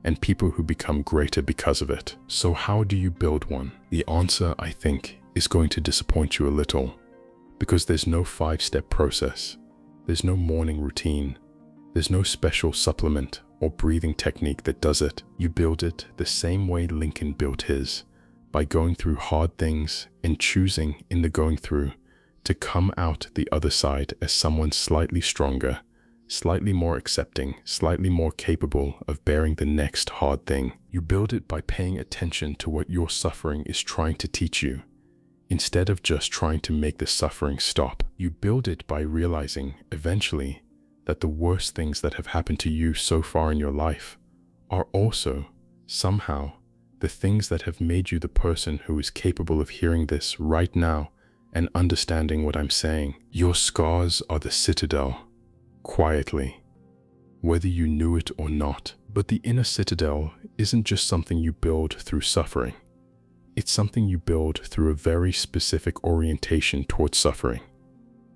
and people who become greater because of it. So how do you build one? The answer, I think, is going to disappoint you a little, because there's no 5-step process. There's no morning routine. There's no special supplement or breathing technique that does it. You build it the same way Lincoln built his, by going through hard things and choosing in the going through to come out the other side as someone slightly stronger, slightly more accepting, slightly more capable of bearing the next hard thing. You build it by paying attention to what your suffering is trying to teach you. Instead of just trying to make the suffering stop, you build it by realizing, eventually, that the worst things that have happened to you so far in your life are also, somehow, the things that have made you the person who is capable of hearing this right now and understanding what I'm saying. Your scars are the citadel, quietly, whether you knew it or not. But the inner citadel isn't just something you build through suffering. It's something you build through a very specific orientation towards suffering.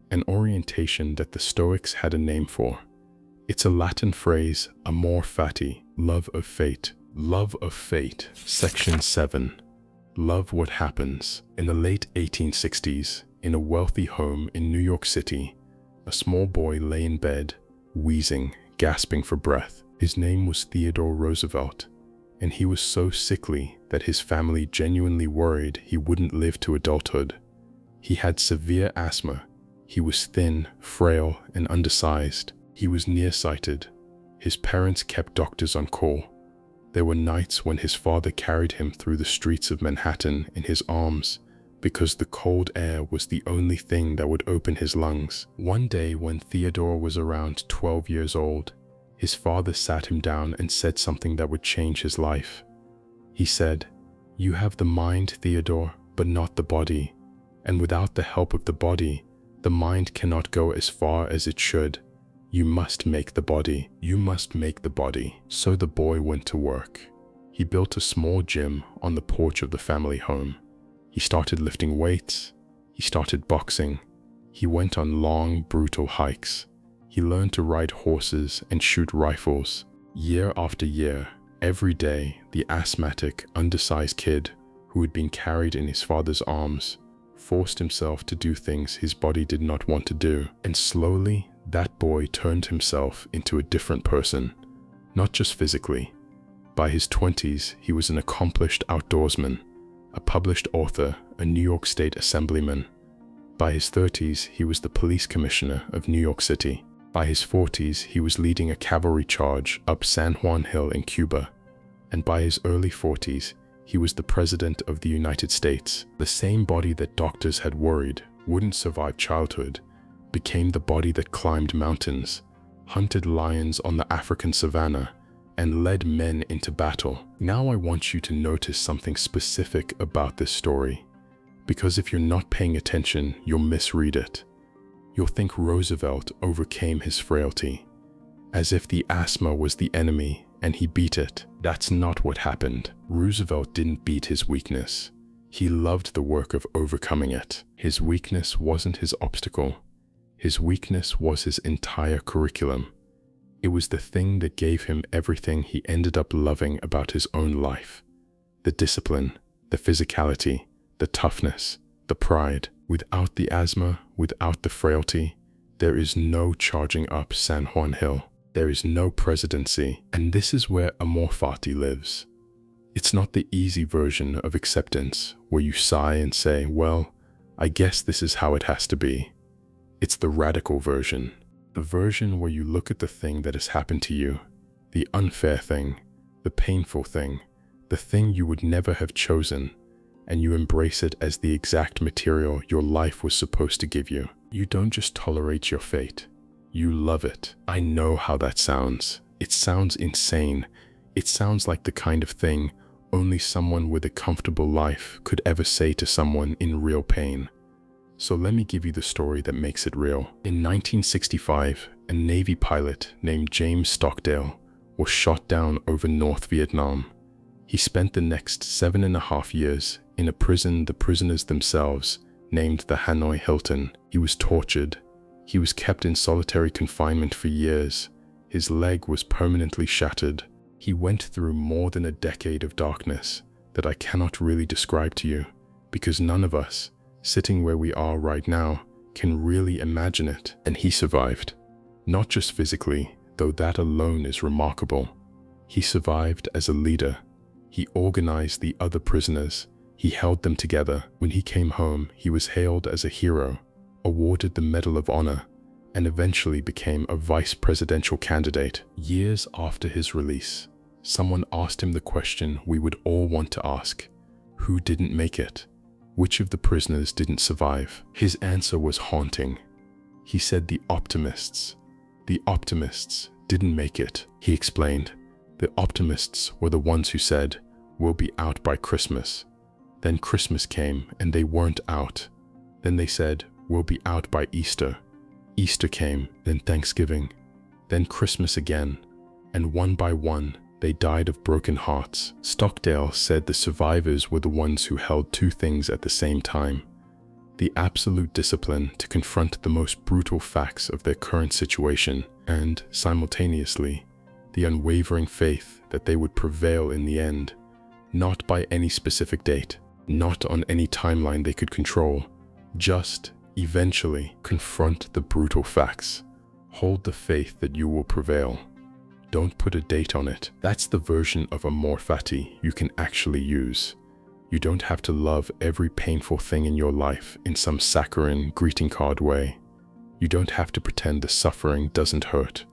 An orientation that the Stoics had a name for. It's a Latin phrase, Amor Fati, love of fate. Love of fate. Section 7. Love what happens. In the late 1860s, in a wealthy home in New York City, a small boy lay in bed, wheezing, gasping for breath. His name was Theodore Roosevelt, and he was so sickly that his family genuinely worried he wouldn't live to adulthood. He had severe asthma. He was thin, frail, and undersized. He was nearsighted. His parents kept doctors on call. There were nights when his father carried him through the streets of Manhattan in his arms because the cold air was the only thing that would open his lungs. One day when Theodore was around 12 years old, his father sat him down and said something that would change his life. He said, "You have the mind, Theodore, but not the body. And without the help of the body, the mind cannot go as far as it should. You must make the body. You must make the body." So the boy went to work. He built a small gym on the porch of the family home. He started lifting weights. He started boxing. He went on long, brutal hikes. He learned to ride horses and shoot rifles. Year after year, every day, the asthmatic, undersized kid who had been carried in his father's arms forced himself to do things his body did not want to do. And slowly, that boy turned himself into a different person, not just physically. By his 20s, he was an accomplished outdoorsman, a published author, a New York State assemblyman. By his 30s, he was the police commissioner of New York City. By his 40s, he was leading a cavalry charge up San Juan Hill in Cuba. And by his early 40s, he was the President of the United States. The same body that doctors had worried wouldn't survive childhood became the body that climbed mountains, hunted lions on the African savannah, and led men into battle. Now I want you to notice something specific about this story, because if you're not paying attention, you'll misread it. You'll think Roosevelt overcame his frailty, as if the asthma was the enemy and he beat it. That's not what happened. Roosevelt didn't beat his weakness. He loved the work of overcoming it. His weakness wasn't his obstacle. His weakness was his entire curriculum. It was the thing that gave him everything he ended up loving about his own life. The discipline, the physicality, the toughness, the pride. Without the asthma, without the frailty, there is no charging up San Juan Hill. There is no presidency. And this is where Amor Fati lives. It's not the easy version of acceptance, where you sigh and say, well, I guess this is how it has to be. It's the radical version. The version where you look at the thing that has happened to you, the unfair thing, the painful thing, the thing you would never have chosen, and you embrace it as the exact material your life was supposed to give you. You don't just tolerate your fate, you love it. I know how that sounds. It sounds insane. It sounds like the kind of thing only someone with a comfortable life could ever say to someone in real pain. So let me give you the story that makes it real. In 1965, a Navy pilot named James Stockdale was shot down over North Vietnam. He spent the next 7.5 years in a prison the prisoners themselves named the Hanoi Hilton. He was tortured. He was kept in solitary confinement for years. His leg was permanently shattered. He went through more than a decade of darkness that I cannot really describe to you, because none of us, sitting where we are right now, can really imagine it. And he survived. Not just physically, though that alone is remarkable. He survived as a leader. He organized the other prisoners. He held them together. When he came home, he was hailed as a hero, awarded the Medal of Honor, and eventually became a vice presidential candidate. Years after his release, someone asked him the question we would all want to ask: who didn't make it? Which of the prisoners didn't survive? His answer was haunting. He said the optimists. The optimists didn't make it. He explained, the optimists were the ones who said, we'll be out by Christmas. Then Christmas came and they weren't out. Then they said, we'll be out by Easter. Easter came, then Thanksgiving, then Christmas again, and one by one, they died of broken hearts. Stockdale said the survivors were the ones who held two things at the same time: the absolute discipline to confront the most brutal facts of their current situation, and, simultaneously, the unwavering faith that they would prevail in the end, not by any specific date, not on any timeline they could control, just, eventually, confront the brutal facts. Hold the faith that you will prevail. Don't put a date on it. That's the version of Amor Fati you can actually use. You don't have to love every painful thing in your life in some saccharine greeting card way. You don't have to pretend the suffering doesn't hurt.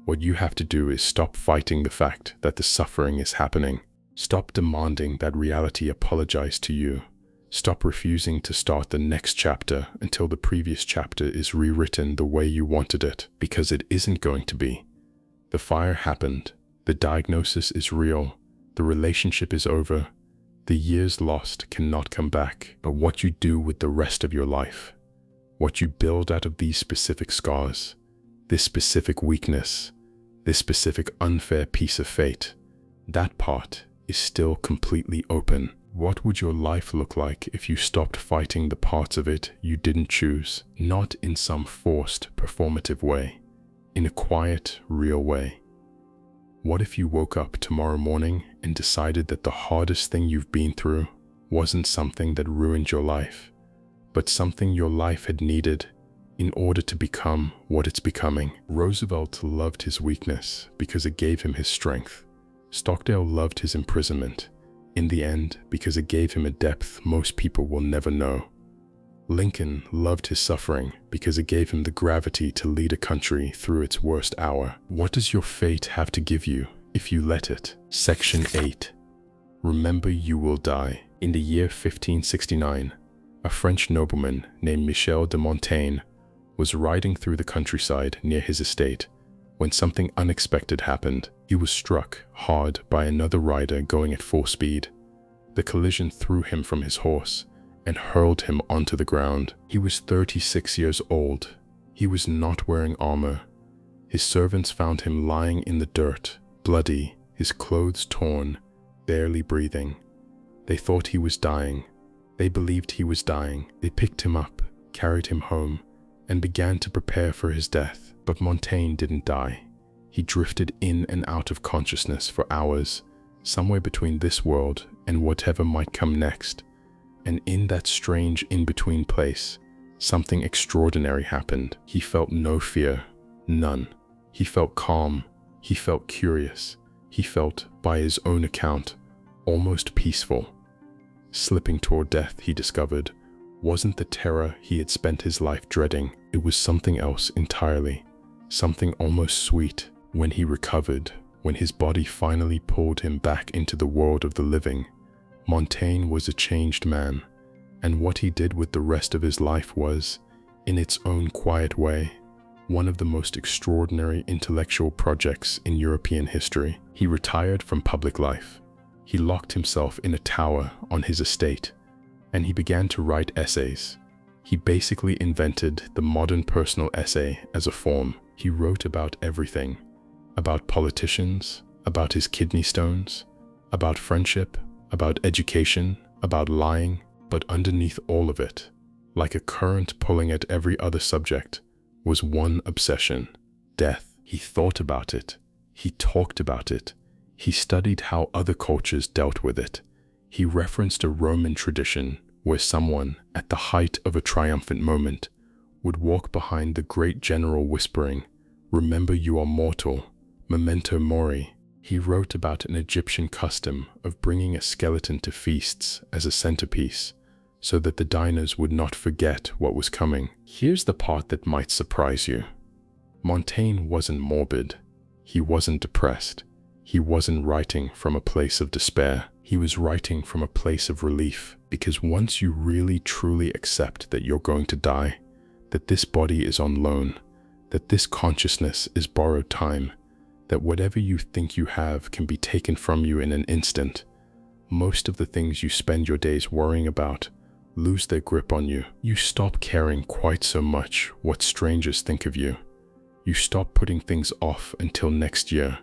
What you have to do is stop fighting the fact that the suffering is happening. Stop demanding that reality apologize to you. Stop refusing to start the next chapter until the previous chapter is rewritten the way you wanted it, because it isn't going to be. The fire happened. The diagnosis is real. The relationship is over. The years lost cannot come back. But what you do with the rest of your life, what you build out of these specific scars, this specific weakness, this specific unfair piece of fate, that part is still completely open. What would your life look like if you stopped fighting the parts of it you didn't choose? Not in some forced, performative way, in a quiet, real way. What if you woke up tomorrow morning and decided that the hardest thing you've been through wasn't something that ruined your life, but something your life had needed in order to become what it's becoming? Roosevelt loved his weakness because it gave him his strength. Stockdale loved his imprisonment, in the end, because it gave him a depth most people will never know. Lincoln loved his suffering because it gave him the gravity to lead a country through its worst hour. What does your fate have to give you if you let it? Section 8. Remember you will die. In the year 1569, a French nobleman named Michel de Montaigne was riding through the countryside near his estate when something unexpected happened. He was struck hard by another rider going at full speed. The collision threw him from his horse and hurled him onto the ground. He was 36 years old. He was not wearing armor. His servants found him lying in the dirt, bloody, his clothes torn, barely breathing. They thought he was dying. They believed he was dying. They picked him up, carried him home, and began to prepare for his death. But Montaigne didn't die. He drifted in and out of consciousness for hours, somewhere between this world and whatever might come next. And in that strange in-between place, something extraordinary happened. He felt no fear, none. He felt calm. He felt curious. He felt, by his own account, almost peaceful. Slipping toward death, he discovered, wasn't the terror he had spent his life dreading. It was something else entirely, something almost sweet. When he recovered, when his body finally pulled him back into the world of the living, Montaigne was a changed man, and what he did with the rest of his life was, in its own quiet way, one of the most extraordinary intellectual projects in European history. He retired from public life. He locked himself in a tower on his estate, and he began to write essays. He basically invented the modern personal essay as a form. He wrote about everything. About politicians, about his kidney stones, about friendship, about education, about lying. But underneath all of it, like a current pulling at every other subject, was one obsession: death. He thought about it. He talked about it. He studied how other cultures dealt with it. He referenced a Roman tradition where someone, at the height of a triumphant moment, would walk behind the great general whispering, "Remember you are mortal. Memento Mori." He wrote about an Egyptian custom of bringing a skeleton to feasts as a centerpiece, so that the diners would not forget what was coming. Here's the part that might surprise you. Montaigne wasn't morbid. He wasn't depressed. He wasn't writing from a place of despair. He was writing from a place of relief. Because once you really truly accept that you're going to die, that this body is on loan, that this consciousness is borrowed time, that whatever you think you have can be taken from you in an instant, most of the things you spend your days worrying about lose their grip on you. You stop caring quite so much what strangers think of you. You stop putting things off until next year.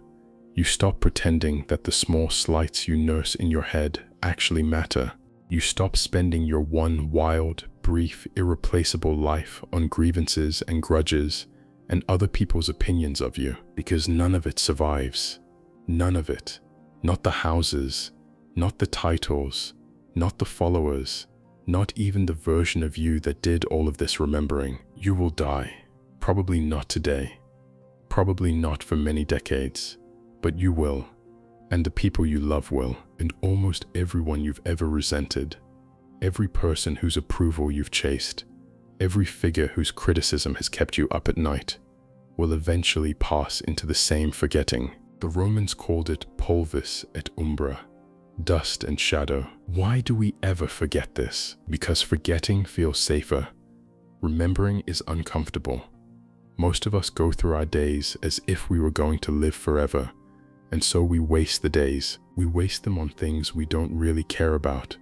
You stop pretending that the small slights you nurse in your head actually matter. You stop spending your one wild, brief, irreplaceable life on grievances and grudges and other people's opinions of you, because none of it survives. None of it. Not the houses, not the titles, not the followers, not even the version of you that did all of this remembering. You will die. Probably not today. Probably not for many decades. But you will. And the people you love will. And almost everyone you've ever resented. Every person whose approval you've chased. Every figure whose criticism has kept you up at night will eventually pass into the same forgetting. The Romans called it pulvis et umbra, dust and shadow. Why do we ever forget this? Because forgetting feels safer. Remembering is uncomfortable. Most of us go through our days as if we were going to live forever, and so we waste the days. We waste them on things we don't really care about,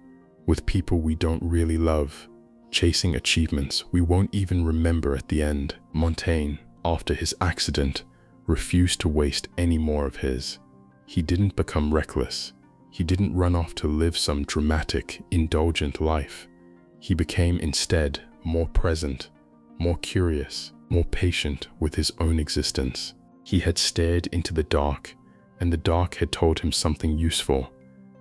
with people we don't really love, chasing achievements we won't even remember at the end. Montaigne, after his accident, refused to waste any more of his. He didn't become reckless. He didn't run off to live some dramatic, indulgent life. He became instead more present, more curious, more patient with his own existence. He had stared into the dark, and the dark had told him something useful,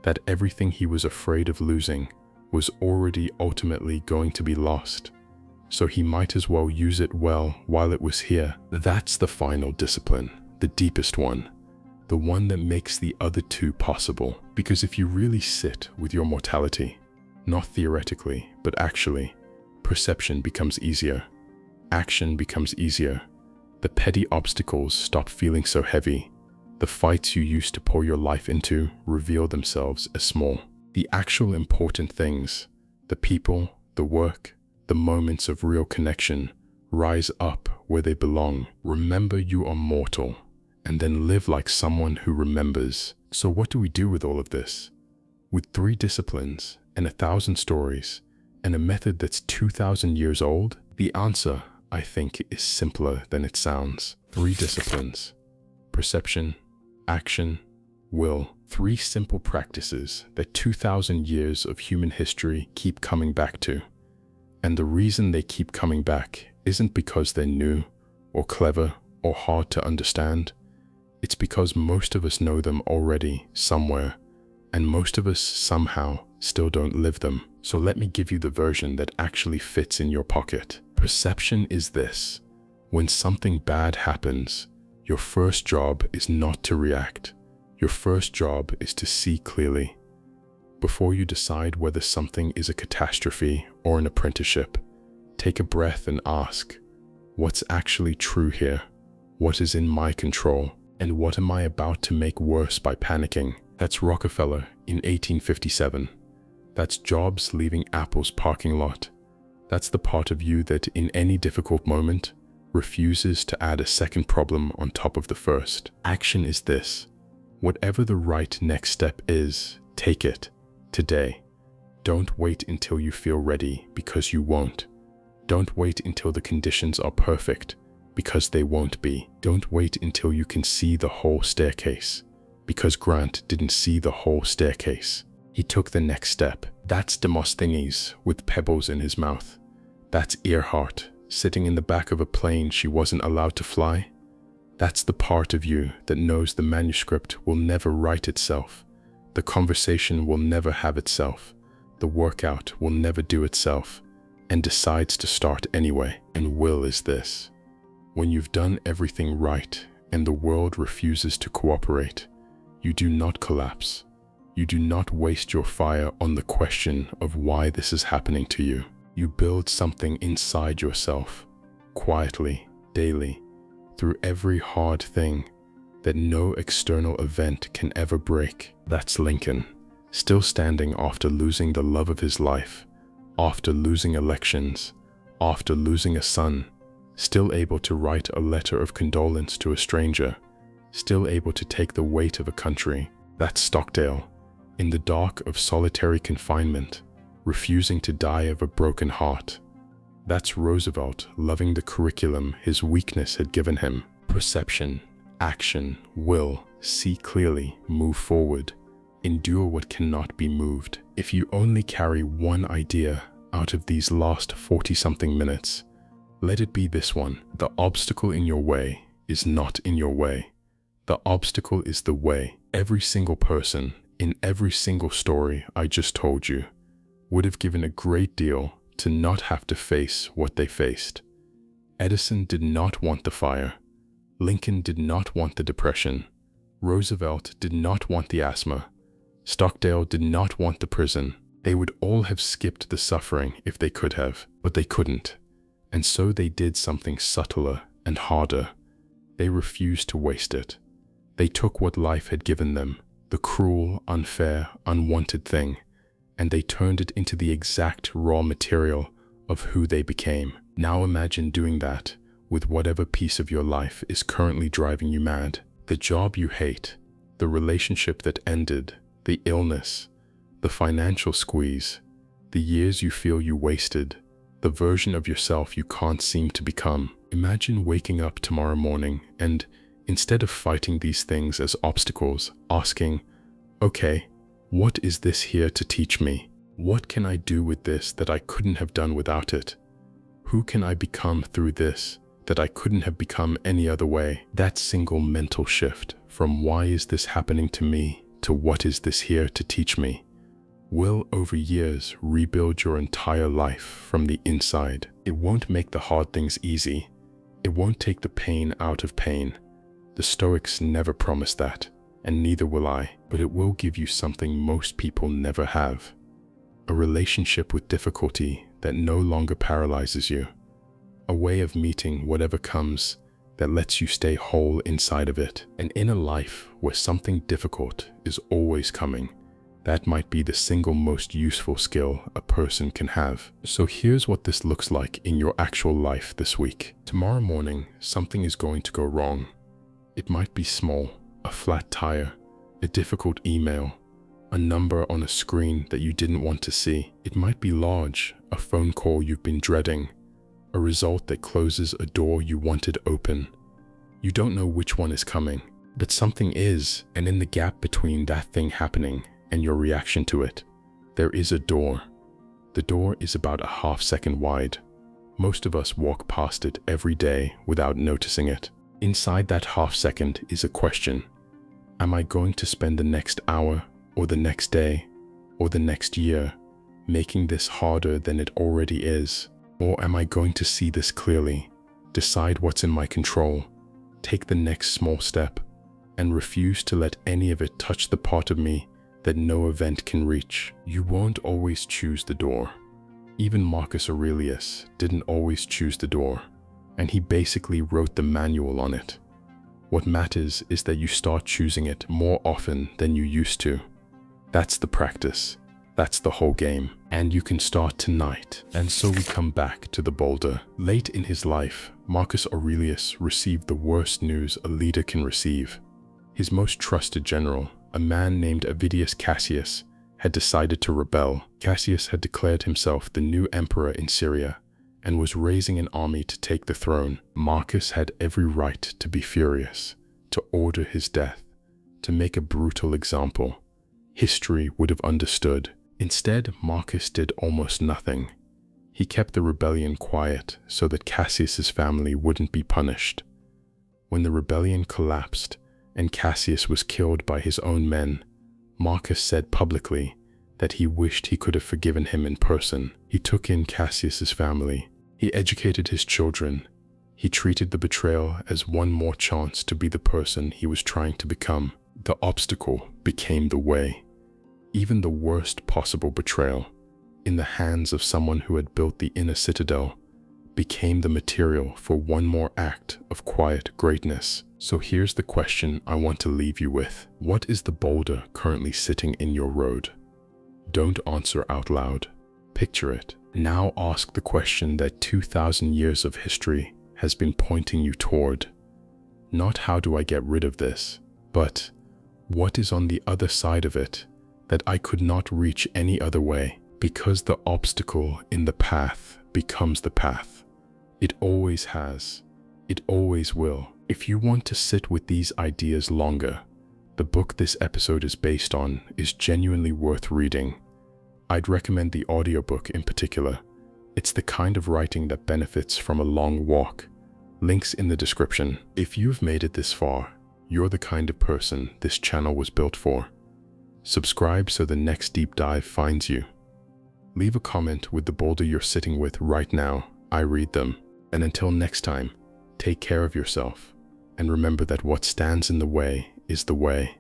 that everything he was afraid of losing was already ultimately going to be lost. So he might as well use it well while it was here. That's the final discipline, the deepest one, the one that makes the other two possible. Because if you really sit with your mortality, not theoretically, but actually, perception becomes easier. Action becomes easier. The petty obstacles stop feeling so heavy. The fights you used to pour your life into reveal themselves as small. The actual important things, the people, the work, the moments of real connection, rise up where they belong. Remember you are mortal, and then live like someone who remembers. So what do we do with all of this? With 3 disciplines and 1,000 stories and a method that's 2,000 years old? The answer, I think, is simpler than it sounds. 3 disciplines: perception, action, will. 3 simple practices that 2,000 years of human history keep coming back to. And the reason they keep coming back isn't because they're new or clever or hard to understand. It's because most of us know them already somewhere, and most of us somehow still don't live them. So let me give you the version that actually fits in your pocket. Perception is this: when something bad happens, your first job is not to react. Your first job is to see clearly. Before you decide whether something is a catastrophe or an apprenticeship, take a breath and ask, what's actually true here? What is in my control? And what am I about to make worse by panicking? That's Rockefeller in 1857. That's Jobs leaving Apple's parking lot. That's the part of you that in any difficult moment refuses to add a second problem on top of the first. Action is this: whatever the right next step is, take it today. Don't wait until you feel ready, because you won't. Don't wait until the conditions are perfect, because they won't be. Don't wait until you can see the whole staircase, because Grant didn't see the whole staircase. He took the next step. That's Demosthenes with Pebbles in his mouth. That's Earhart sitting in the back of a plane she wasn't allowed to fly. That's the part of you that knows the manuscript will never write itself. The conversation will never have itself. The workout will never do itself, and decides to start anyway. And will is this: when you've done everything right and the world refuses to cooperate, you do not collapse. You do not waste your fire on the question of why this is happening to you. You build something inside yourself, quietly, daily, through every hard thing that no external event can ever break. That's Lincoln, still standing after losing the love of his life, after losing elections, after losing a son, still able to write a letter of condolence to a stranger, still able to take the weight of a country. That's Stockdale, in the dark of solitary confinement, refusing to die of a broken heart. That's Roosevelt, loving the curriculum his weakness had given him. Perception, action, will, see clearly, move forward, endure what cannot be moved. If you only carry one idea out of these last 40-something minutes, let it be this one: the obstacle in your way is not in your way. The obstacle is the way. Every single person in every single story I just told you would have given a great deal to not have to face what they faced. Edison did not want the fire. Lincoln did not want the depression. Roosevelt did not want the asthma. Stockdale did not want the prison. They would all have skipped the suffering if they could have, but they couldn't. And so they did something subtler and harder. They refused to waste it. They took what life had given them, the cruel, unfair, unwanted thing, and they turned it into the exact raw material of who they became. Now imagine doing that with whatever piece of your life is currently driving you mad. The job you hate, the relationship that ended, the illness, the financial squeeze, the years you feel you wasted, the version of yourself you can't seem to become. Imagine waking up tomorrow morning and, instead of fighting these things as obstacles, asking, okay, what is this here to teach me? What can I do with this that I couldn't have done without it? Who can I become through this that I couldn't have become any other way? That single mental shift from why is this happening to me to what is this here to teach me will over years rebuild your entire life from the inside. It won't make the hard things easy. It won't take the pain out of pain. The Stoics never promised that, and neither will I, but it will give you something most people never have: a relationship with difficulty that no longer paralyzes you, a way of meeting whatever comes that lets you stay whole inside of it. And in a life where something difficult is always coming, that might be the single most useful skill a person can have. So here's what this looks like in your actual life this week. Tomorrow morning, something is going to go wrong. It might be small, a flat tire, a difficult email, a number on a screen that you didn't want to see. It might be large, a phone call you've been dreading, a result that closes a door you wanted open. You don't know which one is coming, but something is, and in the gap between that thing happening and your reaction to it, there is a door. The door is about a half-second wide. Most of us walk past it every day without noticing it. Inside that half-second is a question. Am I going to spend the next hour, or the next day, or the next year, making this harder than it already is? Or am I going to see this clearly, decide what's in my control, take the next small step, and refuse to let any of it touch the part of me that no event can reach? You won't always choose the door. Even Marcus Aurelius didn't always choose the door, and he basically wrote the manual on it. What matters is that you start choosing it more often than you used to. That's the practice. That's the whole game. And you can start tonight. And so we come back to the Boulder. Late in his life, Marcus Aurelius received the worst news a leader can receive. His most trusted general, a man named Avidius Cassius, had decided to rebel. Cassius had declared himself the new emperor in Syria and was raising an army to take the throne. Marcus had every right to be furious, to order his death, to make a brutal example. History would have understood. Instead, Marcus did almost nothing. He kept the rebellion quiet so that Cassius's family wouldn't be punished. When the rebellion collapsed and Cassius was killed by his own men, Marcus said publicly that he wished he could have forgiven him in person. He took in Cassius's family. He educated his children. He treated the betrayal as one more chance to be the person he was trying to become. The obstacle became the way. Even the worst possible betrayal, in the hands of someone who had built the inner citadel, became the material for one more act of quiet greatness. So here's the question I want to leave you with. What is the boulder currently sitting in your road? Don't answer out loud. Picture it. Now ask the question that 2,000 years of history has been pointing you toward. Not how do I get rid of this, but what is on the other side of it that I could not reach any other way? Because the obstacle in the path becomes the path. It always has. It always will. If you want to sit with these ideas longer, the book this episode is based on is genuinely worth reading. I'd recommend the audiobook in particular. It's the kind of writing that benefits from a long walk. Links in the description. If you've made it this far, you're the kind of person this channel was built for. Subscribe so the next deep dive finds you. Leave a comment with the boulder you're sitting with right now. I read them. And until next time, take care of yourself. And remember that what stands in the way is the way.